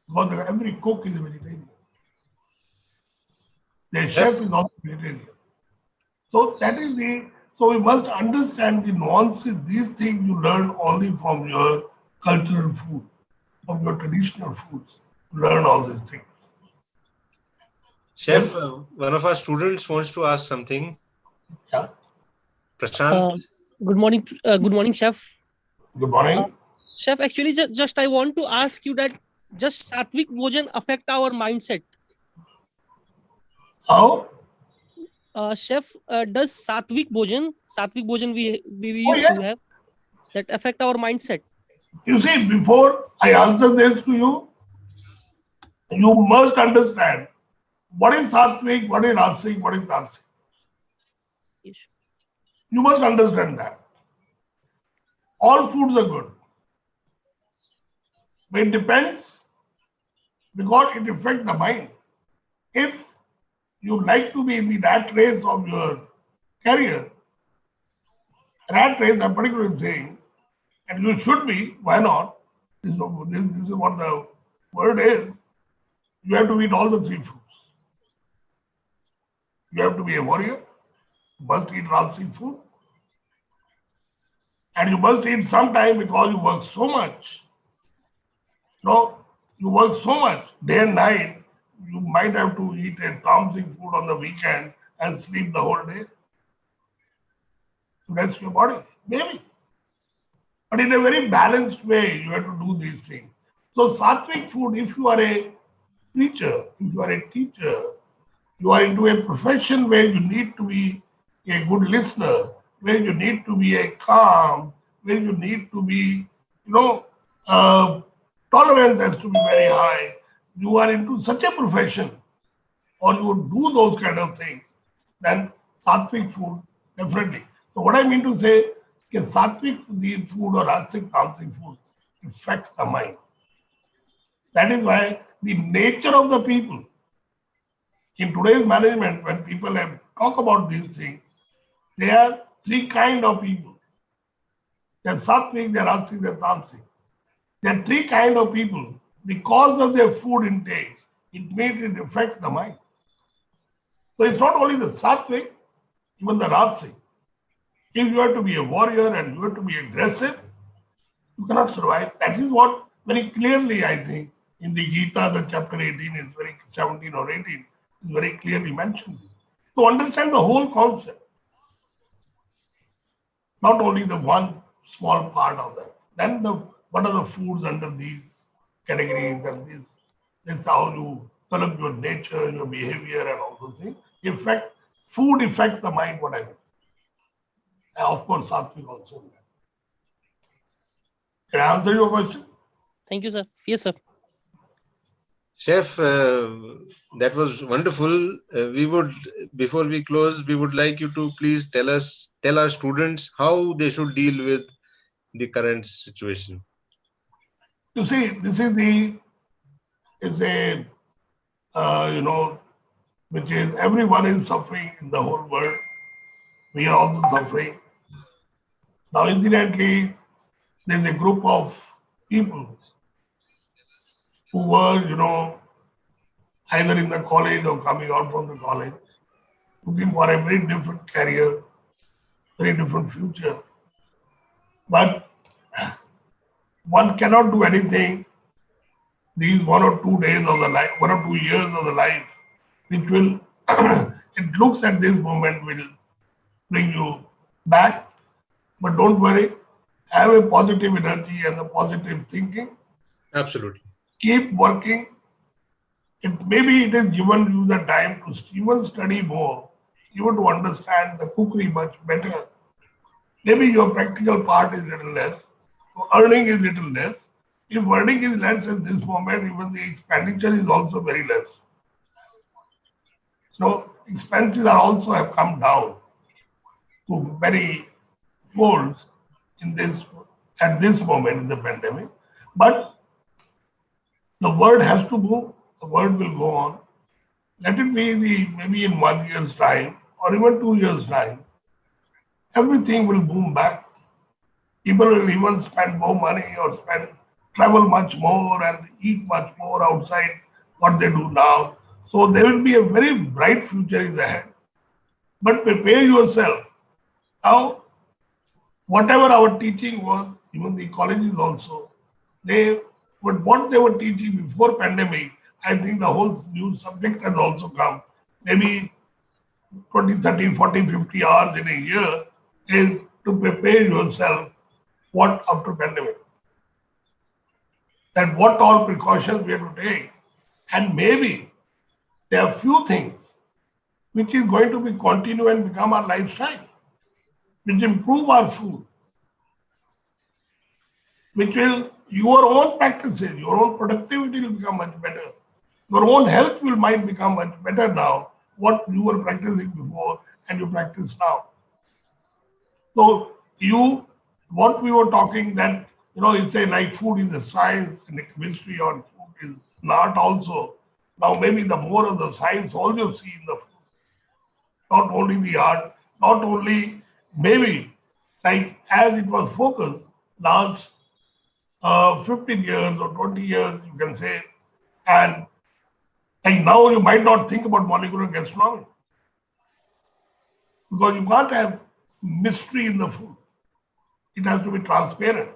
Because every cook is a vegetarian. The chef is also vegetarian. So that is so we must understand the nuances. These things you learn only from your cultural food, from your traditional foods. Learn all these things. Chef, one of our students wants to ask something. Yeah. Prashant. Good morning, chef. Good morning. Chef, actually, just I want to ask you that just Satvik Bhojan affect our mindset? How? Chef, does Satvik Bhojan we used yes. to have, that affect our mindset? You see, before I answer this to you, you must understand what is Satvik, what is Rasik, what is Tamsik. Yes. You must understand that. All foods are good. But it depends because it affects the mind. If you like to be in the rat race of your career, rat race, I'm particularly saying, and you should be, why not? This is what the word is. You have to eat all the three foods. You have to be a warrior, you must eat Rasic food, and you must eat sometime because you work so much. You work so much day and night, you might have to eat a tamasic food on the weekend and sleep the whole day to rest your body. Maybe. But in a very balanced way, you have to do these things. So sattvic food, if you are a preacher, if you are a teacher, you are into a profession where you need to be a good listener, where you need to be a calm, where you need to be, tolerance has to be very high. You are into such a profession, or you do those kind of things, then sattvic food definitely. So what I mean to say, sattvic food or rasic tamasic food affects the mind. That is why the nature of the people in today's management, when people have talk about these things, there are three kind of people. They're sattvic, they're rasic, they're tamasic. There are three kind of people. Because of their food intake, it made it affect the mind. So it's not only the sattvic, even the rasic. If you have to be a warrior and you have to be aggressive, you cannot survive. That is what very clearly, I think, in the Gita, the chapter 18 is very 17 or 18 is very clearly mentioned. To understand the whole concept, not only the one small part of that. Then what are the foods under these categories and this how you develop your nature, your behavior, and all those things. Food affects the mind, what I mean. And of course, sattvic also. Can I answer your question? Thank you, sir. Yes, sir. Chef, that was wonderful. Before we close, we would like you to please tell our students how they should deal with the current situation. You see, this is which is everyone is suffering in the whole world. We are also suffering. Now, incidentally, there's a group of people who were, either in the college or coming out from the college, looking for a very different career, very different future. But one cannot do anything these 1 or 2 days of the life, 1 or 2 years of the life, which will, it looks at this moment will bring you back. But don't worry, have a positive energy and a positive thinking. Absolutely. Keep working. Maybe it is given you the time to even study more, even to understand the cookery much better. Maybe your practical part is little less, so earning is little less. If earning is less at this moment, even the expenditure is also very less. So expenses are also have come down to very folds in this at this moment in the pandemic. But the word has to move. The word will go on. Let it be maybe in 1 year's time or even 2 years' time. Everything will boom back. People will even spend more money or travel much more and eat much more outside what they do now. So there will be a very bright future is ahead. But prepare yourself. Now, whatever our teaching was, even the colleges also, what they were teaching before pandemic, I think the whole new subject has also come. Maybe 20, 30, 40, 50 hours in a year is to prepare yourself what after pandemic. That what all precautions we have to take. And maybe there are few things which is going to be continue and become our lifestyle, which improve our food, which will your own practices, your own productivity will become much better. Your own health will might become much better now, what you were practicing before and you practice now. So what we were talking that, it's a like food is a science and a chemistry or food is an art also. Now maybe the more of the science all you see in the food, not only the art, not only maybe like as it was focused last 15 years or 20 years, you can say, and like now you might not think about molecular gastronomy because you can't have mystery in the food. It has to be transparent.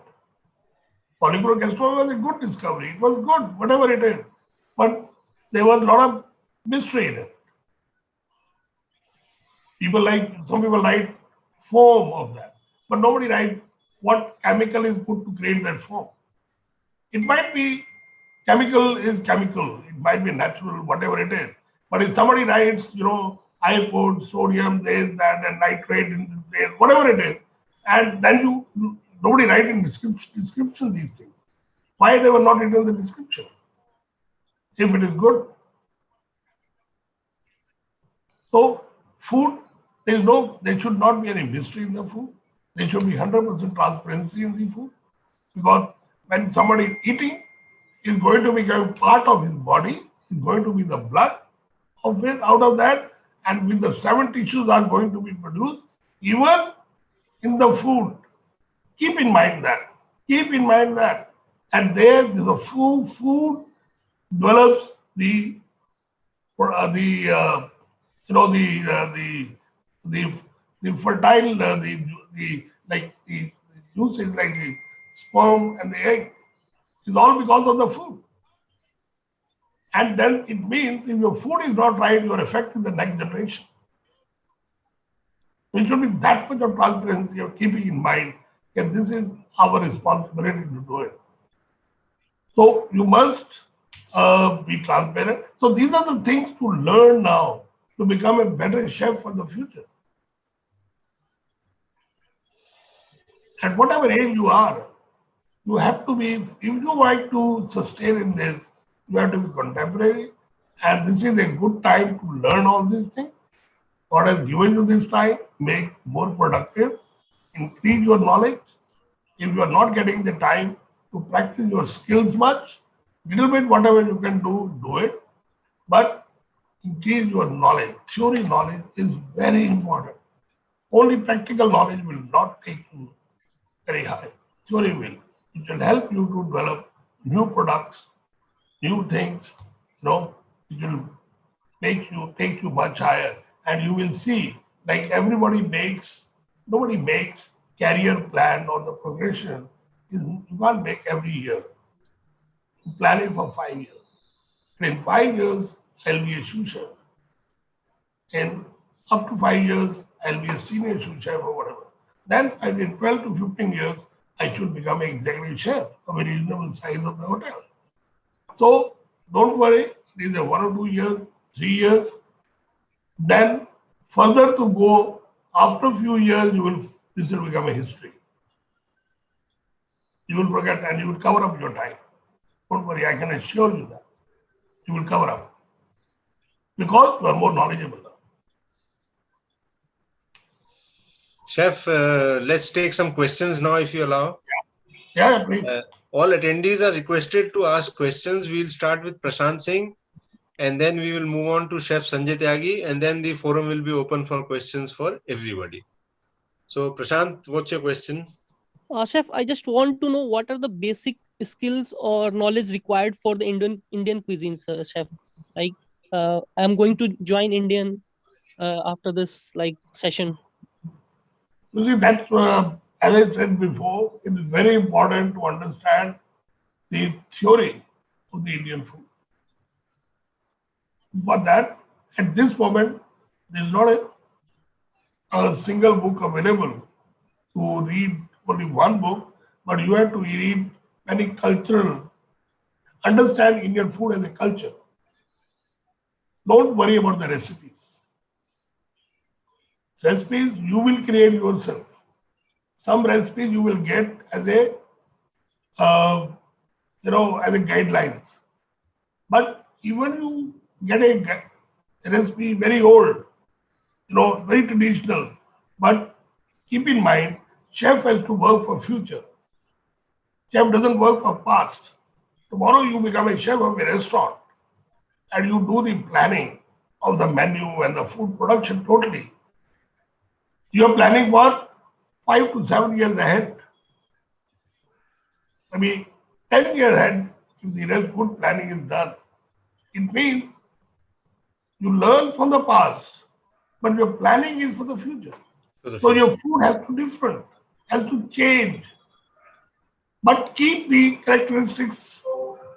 Molecular gastronomy was a good discovery. It was good, whatever it is. But there was a lot of mystery in it. Some people write foam of that, but nobody writes what chemical is put to create that foam. It might be chemical is chemical. It might be natural, whatever it is. But if somebody writes, I put sodium, this, that, and nitrate in this, whatever it is, and then nobody write in description these things. Why they were not written in the description? If it is good. So food, there should not be any mystery in the food. There should be 100% transparency in the food. Because when somebody is eating, is going to become part of his body, is going to be the blood out of that, and with the 7 tissues are going to be produced, even in the food. Keep in mind that. Keep in mind that. And there's a food develops the fertile, the juices like the sperm and the egg. It's all because of the food. And then it means if your food is not right, you are affecting the next generation. It should be that much of transparency of keeping in mind that this is our responsibility to do it. So you must be transparent. So these are the things to learn now to become a better chef for the future. At whatever age you are, you have to be, if you like to sustain in this, you have to be contemporary. And this is a good time to learn all these things. God has given you this time, make more productive, increase your knowledge. If you are not getting the time to practice your skills much, little bit whatever you can do it. But increase your knowledge. Theory knowledge is very important. Only practical knowledge will not take you very high. Theory will. It will help you to develop new products, new things. It will take you much higher. And you will see, like nobody makes career plan or the progression. You can't make every year. You plan it for 5 years. And in 5 years, I'll be a sous chef. And up to 5 years, I'll be a senior sous chef or whatever. Then in 12 to 15 years, I should become an executive chef of a reasonable size of the hotel. So don't worry, it is a 1 or 2 years, 3 years. Then further to go, after a few years, this will become a history. You will forget and you will cover up your time. Don't worry, I can assure you that. You will cover up. Because you are more knowledgeable now. Chef, let's take some questions now, if you allow. Yeah, please. all attendees are requested to ask questions. We'll start with Prashant Singh, and then we will move on to Chef Sanjay Tyagi, and then the forum will be open for questions for everybody. So, Prashant, what's your question? Chef, I just want to know what are the basic skills or knowledge required for the Indian cuisines, Chef. Like, I'm going to join Indian after this session. You see, that's as I said before, it is very important to understand the theory of the Indian food. For that, at this moment, there is not a single book available to read only one book, but you have to read many cultural, understand Indian food as a culture. Don't worry about the recipes. Recipes you will create yourself. Some recipes you will get as a as a guidelines. But even you get a recipe very old, very traditional, but keep in mind, chef has to work for future. Chef doesn't work for past. Tomorrow you become a chef of a restaurant and you do the planning of the menu and the food production totally. You are planning for 5 to 7 years ahead. Maybe 10 years ahead, if the rest good planning is done. It means you learn from the past, but your planning is for the future. So your food has to different, has to change, but keep the characteristics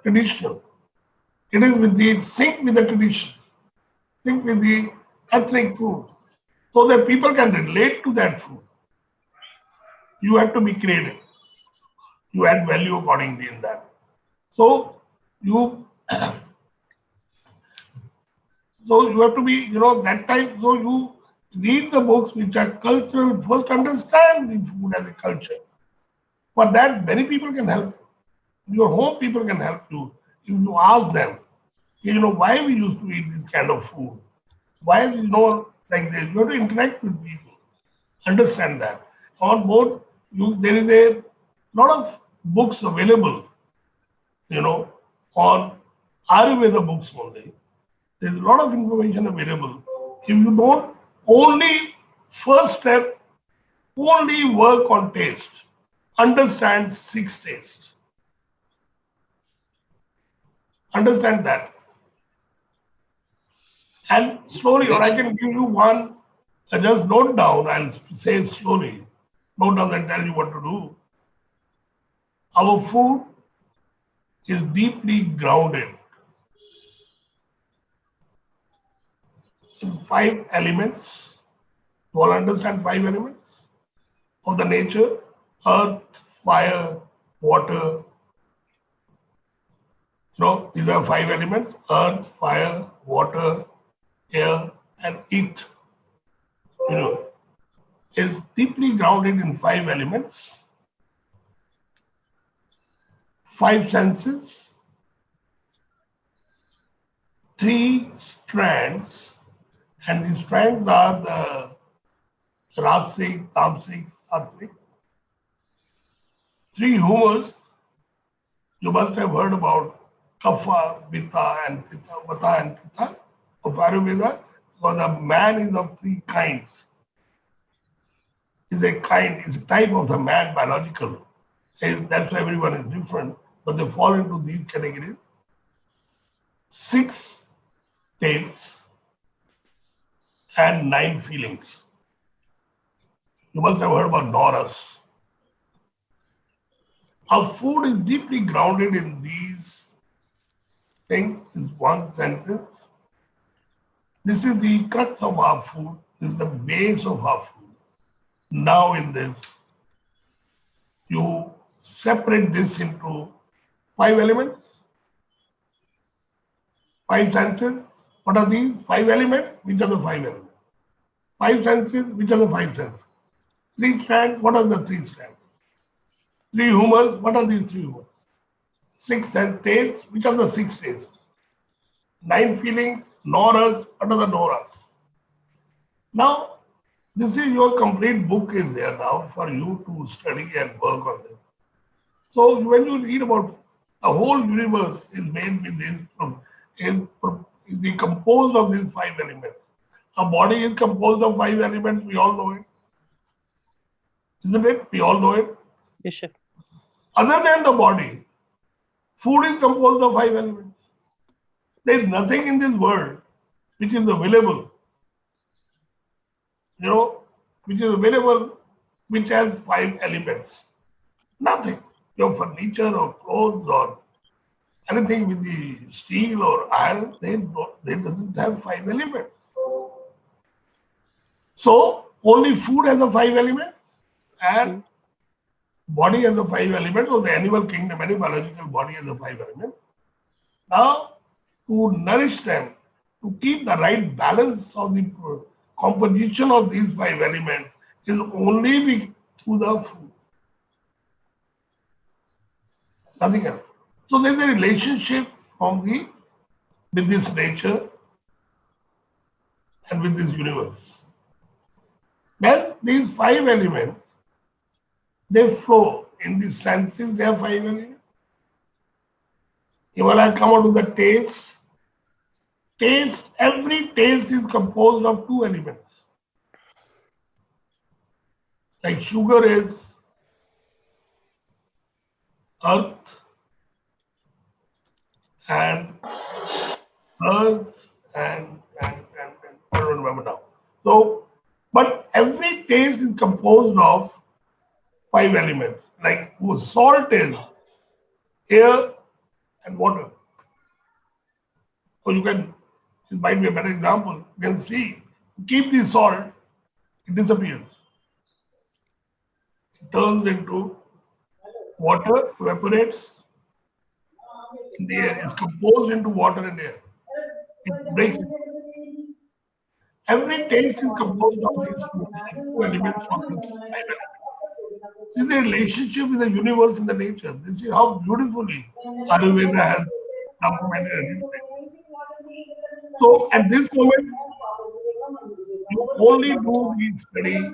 traditional. It is with the sync with the tradition, sync with the ethnic food, so that people can relate to that food. You have to be creative. You add value accordingly in that. So you have to be, that type. So you read the books which are cultural. First, understand the food as a culture. For that, many people can help. Your home people can help you. If you ask them, why we used to eat this kind of food? Why is it like this? You have to interact with people. Understand that. On board, there is a lot of books available, on Ayurveda books only. There's a lot of information available. If you don't, only first step, only work on taste. Understand 6 tastes. Understand that. And slowly, or I can give you one, just note down, I'll say it slowly. Note down and tell you what to do. Our food is deeply grounded in 5 elements. You all understand 5 elements of the nature: earth, fire, water. These are 5 elements: earth, fire, water, air, and earth. Is deeply grounded in 5 elements, 5 senses, 3 strands, and these strands are the Rasic, Tamasic, Sattvic. 3 humors. You must have heard about Kapha, Pitta, and Pitta, Vata, and Pitta of Ayurveda, because the man is of 3 kinds. Is a type of the man, biological. That's why everyone is different, but they fall into these categories. 6 tastes and 9 feelings. You must have heard about Doras. Our food is deeply grounded in these things, is one sentence. This is the crux of our food, this is the base of our food. Now in this, you separate this into 5 elements, 5 senses. What are these 5 elements? Which are the 5 elements? 5 senses, which are the 5 senses? 3 strands, what are the 3 strands? 3 humors, what are these 3 humors? 6 tastes, which are the 6 tastes? 9 feelings, noras, what are the noras? Now, this is your complete book is there now for you to study and work on this. So when you read about the whole universe is made with this, is composed of these five elements. A body is composed of five elements. We all know it, isn't it? We all know it. Yes, chef. Other than the body, food is composed of five elements. There is nothing in this world which is available, which is available, which has five elements. Nothing. Your furniture or clothes or anything with the steel or iron, they doesn't have five elements. So only food has the five elements and body has the five elements. So the animal kingdom, any biological body has the five elements. Now, to nourish them, to keep the right balance of the composition of these five elements is only through the food. Nothing else. So there's a relationship with this nature and with this universe. Then these five elements, they flow in the senses. There are five elements. When I come out to the taste, every taste is composed of two elements. Like sugar is earth and earth and I don't remember now. So, but every taste is composed of five elements. Like salt is air and water. Or you can, this might be a better example. You can see, keep the salt, it disappears. It turns into water, evaporates in the air, is composed into water and air. It breaks it. Every taste is composed of these two elements from this five elements. This is the relationship with the universe and the nature. This is how beautifully Ayurveda has documented it. So at this moment, you only do the study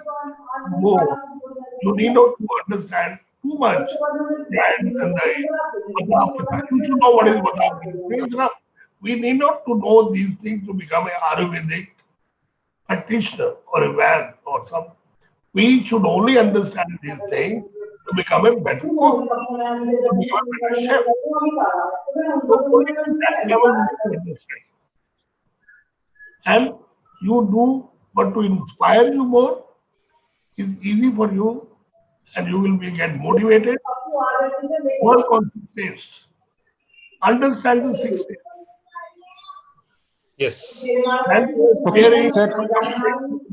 more. You need not to understand too much and the Vatabhita. You should know what is Vatabhita. This is enough. We need not to know these things to become an Ayurvedic practitioner or a Ved or something. We should only understand these things to become a better cook, to become a better chef. So only to that level we need to understand. And you do what to inspire you more is easy for you and you will get motivated. Work on six days. Understand the 6 days. Yes. Then Okay, theory sir.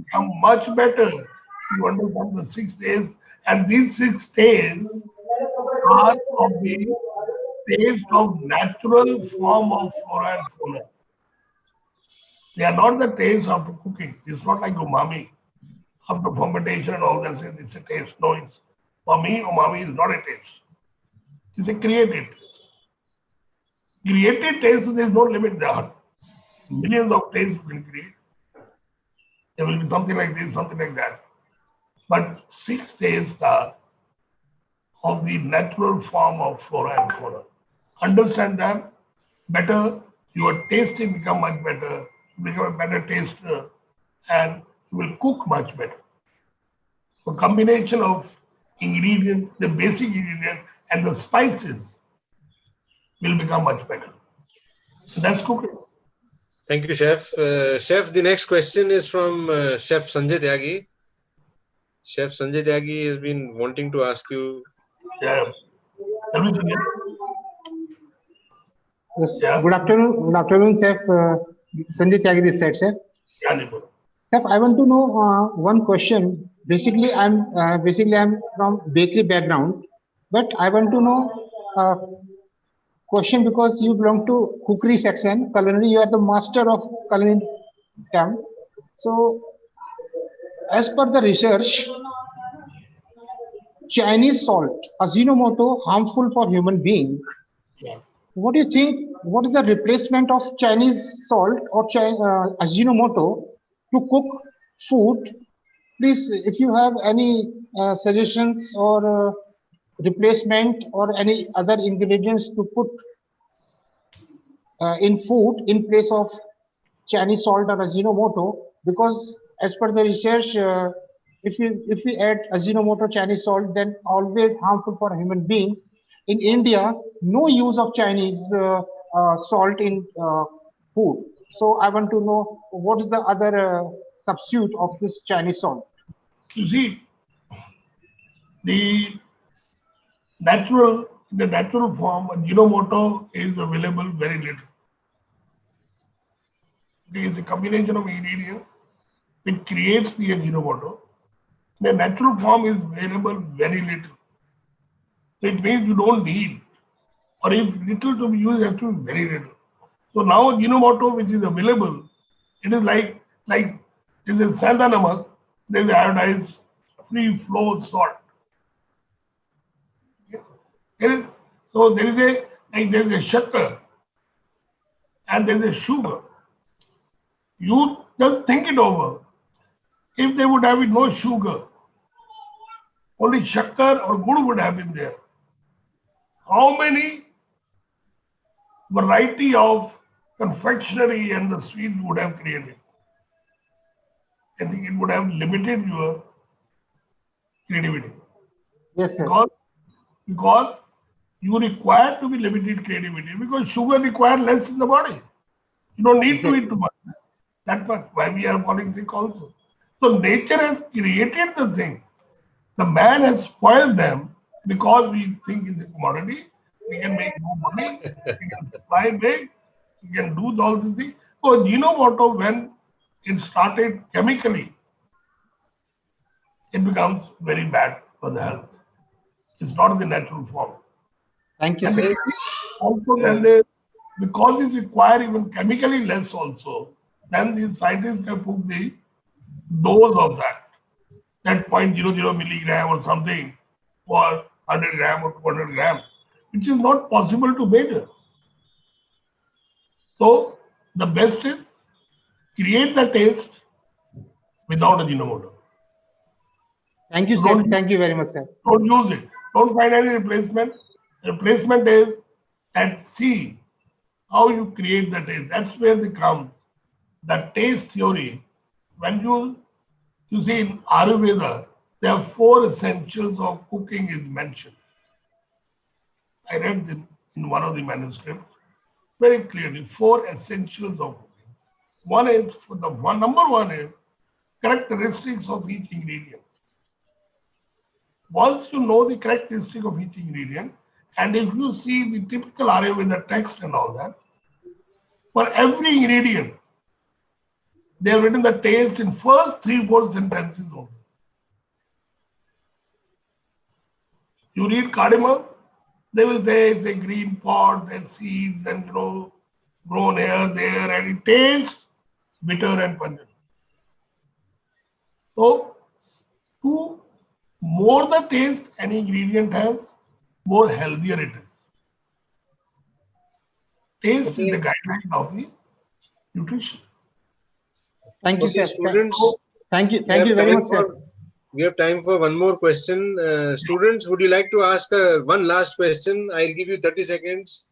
become much better. You understand the 6 days, and these 6 days are of the taste of natural form of flora and fauna. They are not the taste after cooking. It's not like umami after fermentation and all that. It's a taste. No, it's for me, umami is not a taste. It's a created taste. Created taste, there is no limit. There are millions of tastes you can create. There will be something like this, something like that. But 6 days are of the natural form of flora and fauna. Understand them better, your tasting become much better, you become a better taster, and you will cook much better. So combination of ingredients, the basic ingredient and the spices will become much better. And that's cooking. Thank you, Chef. Chef, the next question is from Chef Sanjay Tyagi. Chef Sanjay Tyagi has been wanting to ask you. Yeah. Tell me, Sanjay. Yes. Yeah. Good afternoon, Chef. Sanjay Tyagi this side, Chef. Yeah, Nipur. Chef, I want to know one question. Basically, I'm from bakery background, but I want to know question because you belong to cookery section, culinary. You are the master of culinary camp. So, as per the research, Chinese salt, Ajinomoto, harmful for human being. Yeah. What do you think? What is the replacement of Chinese salt or Ajinomoto to cook food? Please, if you have any suggestions or replacement or any other ingredients to put in food in place of Chinese salt or Ajinomoto? Because as per the research, if we add Ajinomoto Chinese salt, then always harmful for a human being. In India, no use of Chinese salt in food. So I want to know what is the other substitute of this Chinese salt. You see, the natural form, Ajinomoto is available very little. It is a combination of ingredients which creates the Ajinomoto. The natural form is available very little. So it means you don't need, or if little to be used, it has to be very little. So now Ajinomoto, which is available, it is like there is a Santa namak, there is iodized free flow salt. There is there is a sugar and there is a sugar. You just think it over. If they would have no sugar, only shakkar or gur would have been there. How many variety of confectionery and the sweet would have created? I think it would have limited your creativity. Yes, sir. Because you require to be limited creativity because sugar requires less in the body. You don't need to eat too much. That's why we are falling sick also. So nature has created the thing. The man has spoiled them because we think it's a commodity. We can make more money. We can supply big. We can do all these things. So Ajinomoto, when it started chemically, it becomes very bad for the health. It's not in the natural form. Thank you, And sir. also then they, because it requires even chemically less also, then the scientists have put the dose of that 0.00 milligram or something for 100 gram or 200 gram, which is not possible to measure. So the best is create the taste without Ajinomoto. Thank you, sir. Thank you very much, sir. Don't use it. Don't find any replacement. The replacement is and see how you create the taste. That's where they come. The taste theory. When you see in Ayurveda, there are 4 essentials of cooking is mentioned. I read in one of the manuscripts very clearly 4 essentials of cooking. One is number one is characteristics of each ingredient. Once you know the characteristic of each ingredient, and if you see the typical Ayurveda text and all that, for every ingredient, they have written the taste in first 3-4 sentences only. You read cardamom, they will say it's a green pod, and seeds, and grown here, there, and it tastes bitter and pungent. So, to more the taste any ingredient has, more healthier it is. Taste is the guideline of the nutrition. Thank you, Okay, sir. students. Thank you very much, sir. We have time for one more question. Students, would you like to ask one last question? I'll give you 30 seconds.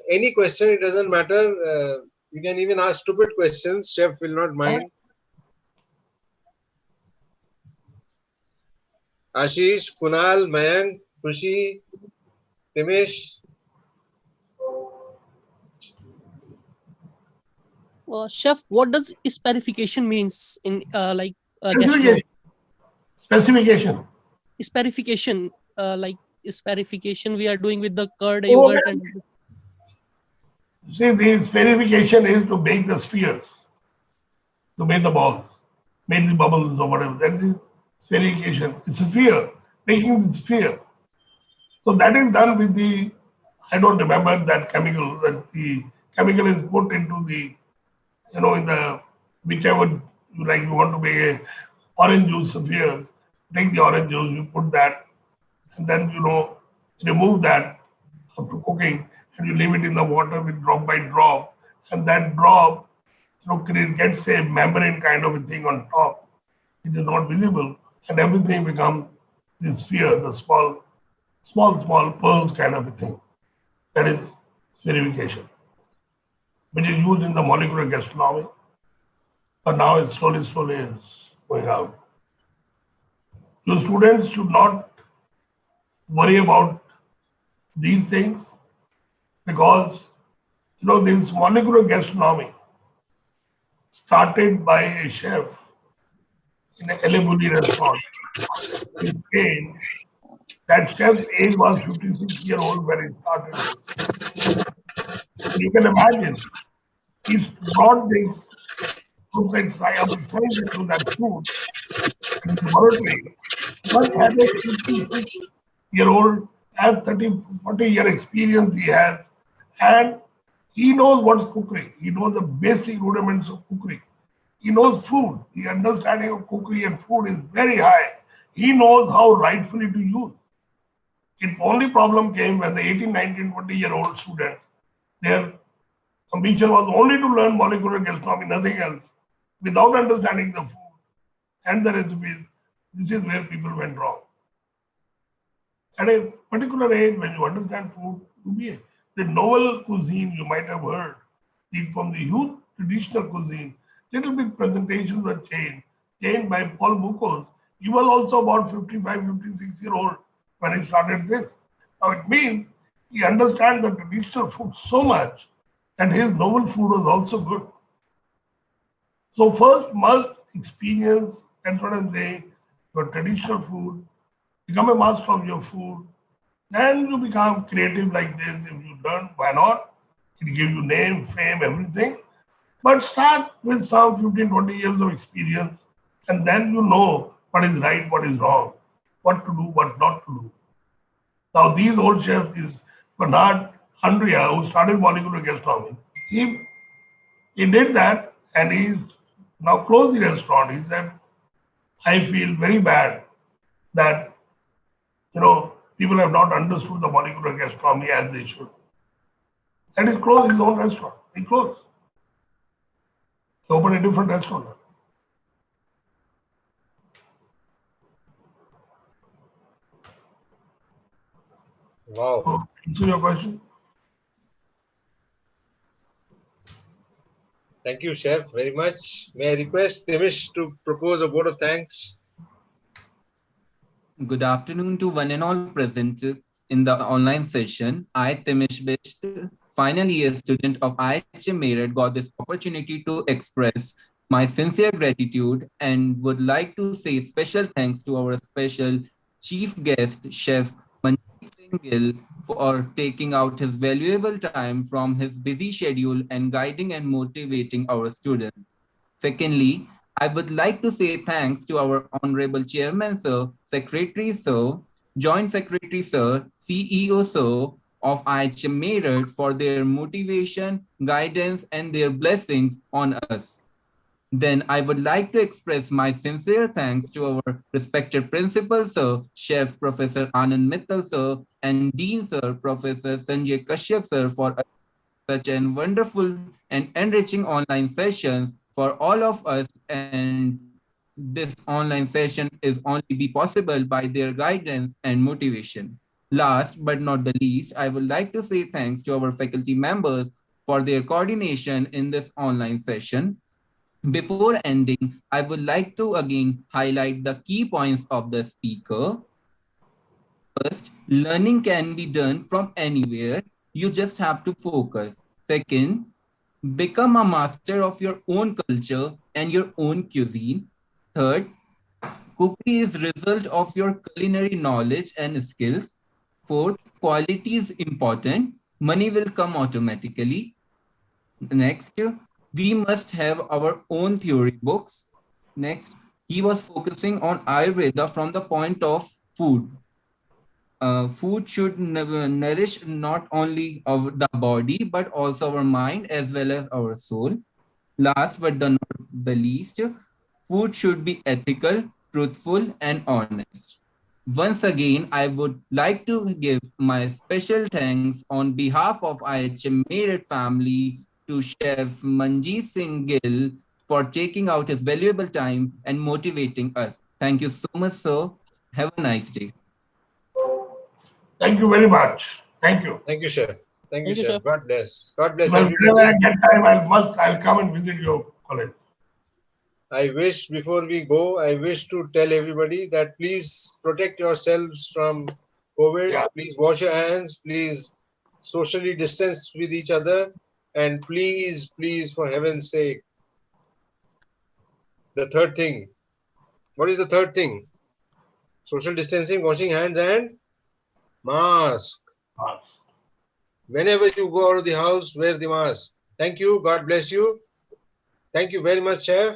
Any question, it doesn't matter. You can even ask stupid questions. Chef will not mind. Ashish, Kunal, Mayank, Khushi, Timesh. Chef, what does specification means in gastronomy? Specification. Specification, like specification we are doing with the curd, yogurt, and See, the spherification is to make the spheres, to make the balls, make the bubbles or whatever. That is spherification. It's a sphere, making the sphere. So that is done with the, I don't remember that chemical, that the chemical is put into the, in the, whichever you want to make a orange juice sphere, take the orange juice, you put that, and then, remove that after cooking, and you leave it in the water with drop by drop, and that drop, gets a membrane kind of a thing on top. It is not visible, and everything becomes the sphere, the small small pearls kind of a thing. That is spherification, which is used in the molecular gastronomy, but now it slowly is going out. So students should not worry about these things because this molecular gastronomy started by a chef in a Elebuli restaurant in Spain. That chef's age was 56-year-old when he started this. And you can imagine, he brought this complex science into that food in the laboratory. Must have a 56-year-old, has 30, 40-year experience he has, and he knows what's cookery. He knows the basic rudiments of cookery. He knows food. The understanding of cookery and food is very high. He knows how rightfully to use. Its only problem came when the 18, 19, 20-year-old students, their ambition was only to learn molecular gastronomy, nothing else, without understanding the food and the recipes. This is where people went wrong. At a particular age, when you understand food, you be the novel cuisine you might have heard, from the huge traditional cuisine, little bit presentations were changed by Paul Bocuse. He was also about 55, 56-year-old when he started this. Now it means he understands the traditional food so much that his novel food was also good. So first must experience, that's what I'm saying, your traditional food, become a master of your food, then you become creative like this. If you learn, why not? It gives you name, fame, everything. But start with some 15, 20 years of experience, and then you know what is right, what is wrong, what to do, what not to do. Now, these old chefs is Bernard Andrea, who started molecular gastronomy. He, he did that, and he's now closed the restaurant. He said, I feel very bad that people have not understood the molecular gastronomy as they should. And he closed his own restaurant. He closed. He opened a different restaurant. Wow. So, answer your question. Thank you, Chef, very much. May I request Timish to propose a vote of thanks? Good afternoon to one and all present in the online session. I, Timish Best, final year student of IHM Meerut, got this opportunity to express my sincere gratitude and would like to say special thanks to our special chief guest, Chef Manjit Singh Gill, for taking out his valuable time from his busy schedule and guiding and motivating our students. Secondly, I would like to say thanks to our Honorable Chairman, Sir, Secretary, Sir, Joint Secretary, Sir, CEO, Sir, of IHM Meerut for their motivation, guidance, and their blessings on us. Then I would like to express my sincere thanks to our respected principal, Sir, Chef Professor Anand Mittal, Sir, and Dean, Sir, Professor Sanjay Kashyap, Sir, for such an wonderful and enriching online sessions for all of us, and this online session is only be possible by their guidance and motivation. Last but not the least, I would like to say thanks to our faculty members for their coordination in this online session. Before ending, I would like to again highlight the key points of the speaker. First, learning can be done from anywhere. You just have to focus. Second, become a master of your own culture and your own cuisine. Third, cookery is result of your culinary knowledge and skills. Fourth, quality is important. Money will come automatically. Next, we must have our own theory books. Next, he was focusing on Ayurveda from the point of food. Food should nourish not only the body, but also our mind as well as our soul. Last but not the least, food should be ethical, truthful, and honest. Once again, I would like to give my special thanks on behalf of IHM Meerut family to Chef Manjit Singh Gill for taking out his valuable time and motivating us. Thank you so much, sir. Have a nice day. Thank you very much. Thank you. Thank you, chef. Thank you, Thank you, chef. chef. God bless. God bless Well, whenever I everybody. get time, I'll come and visit your college. I wish before we go, I wish to tell everybody that please protect yourselves from COVID. Yeah. Please wash your hands. Please socially distance with each other. And please, please, for heaven's sake, the third thing. What is the third thing? Social distancing, washing hands, and mask. Whenever you go out of the house, wear the mask. Thank you. God bless you. Thank you very much, chef.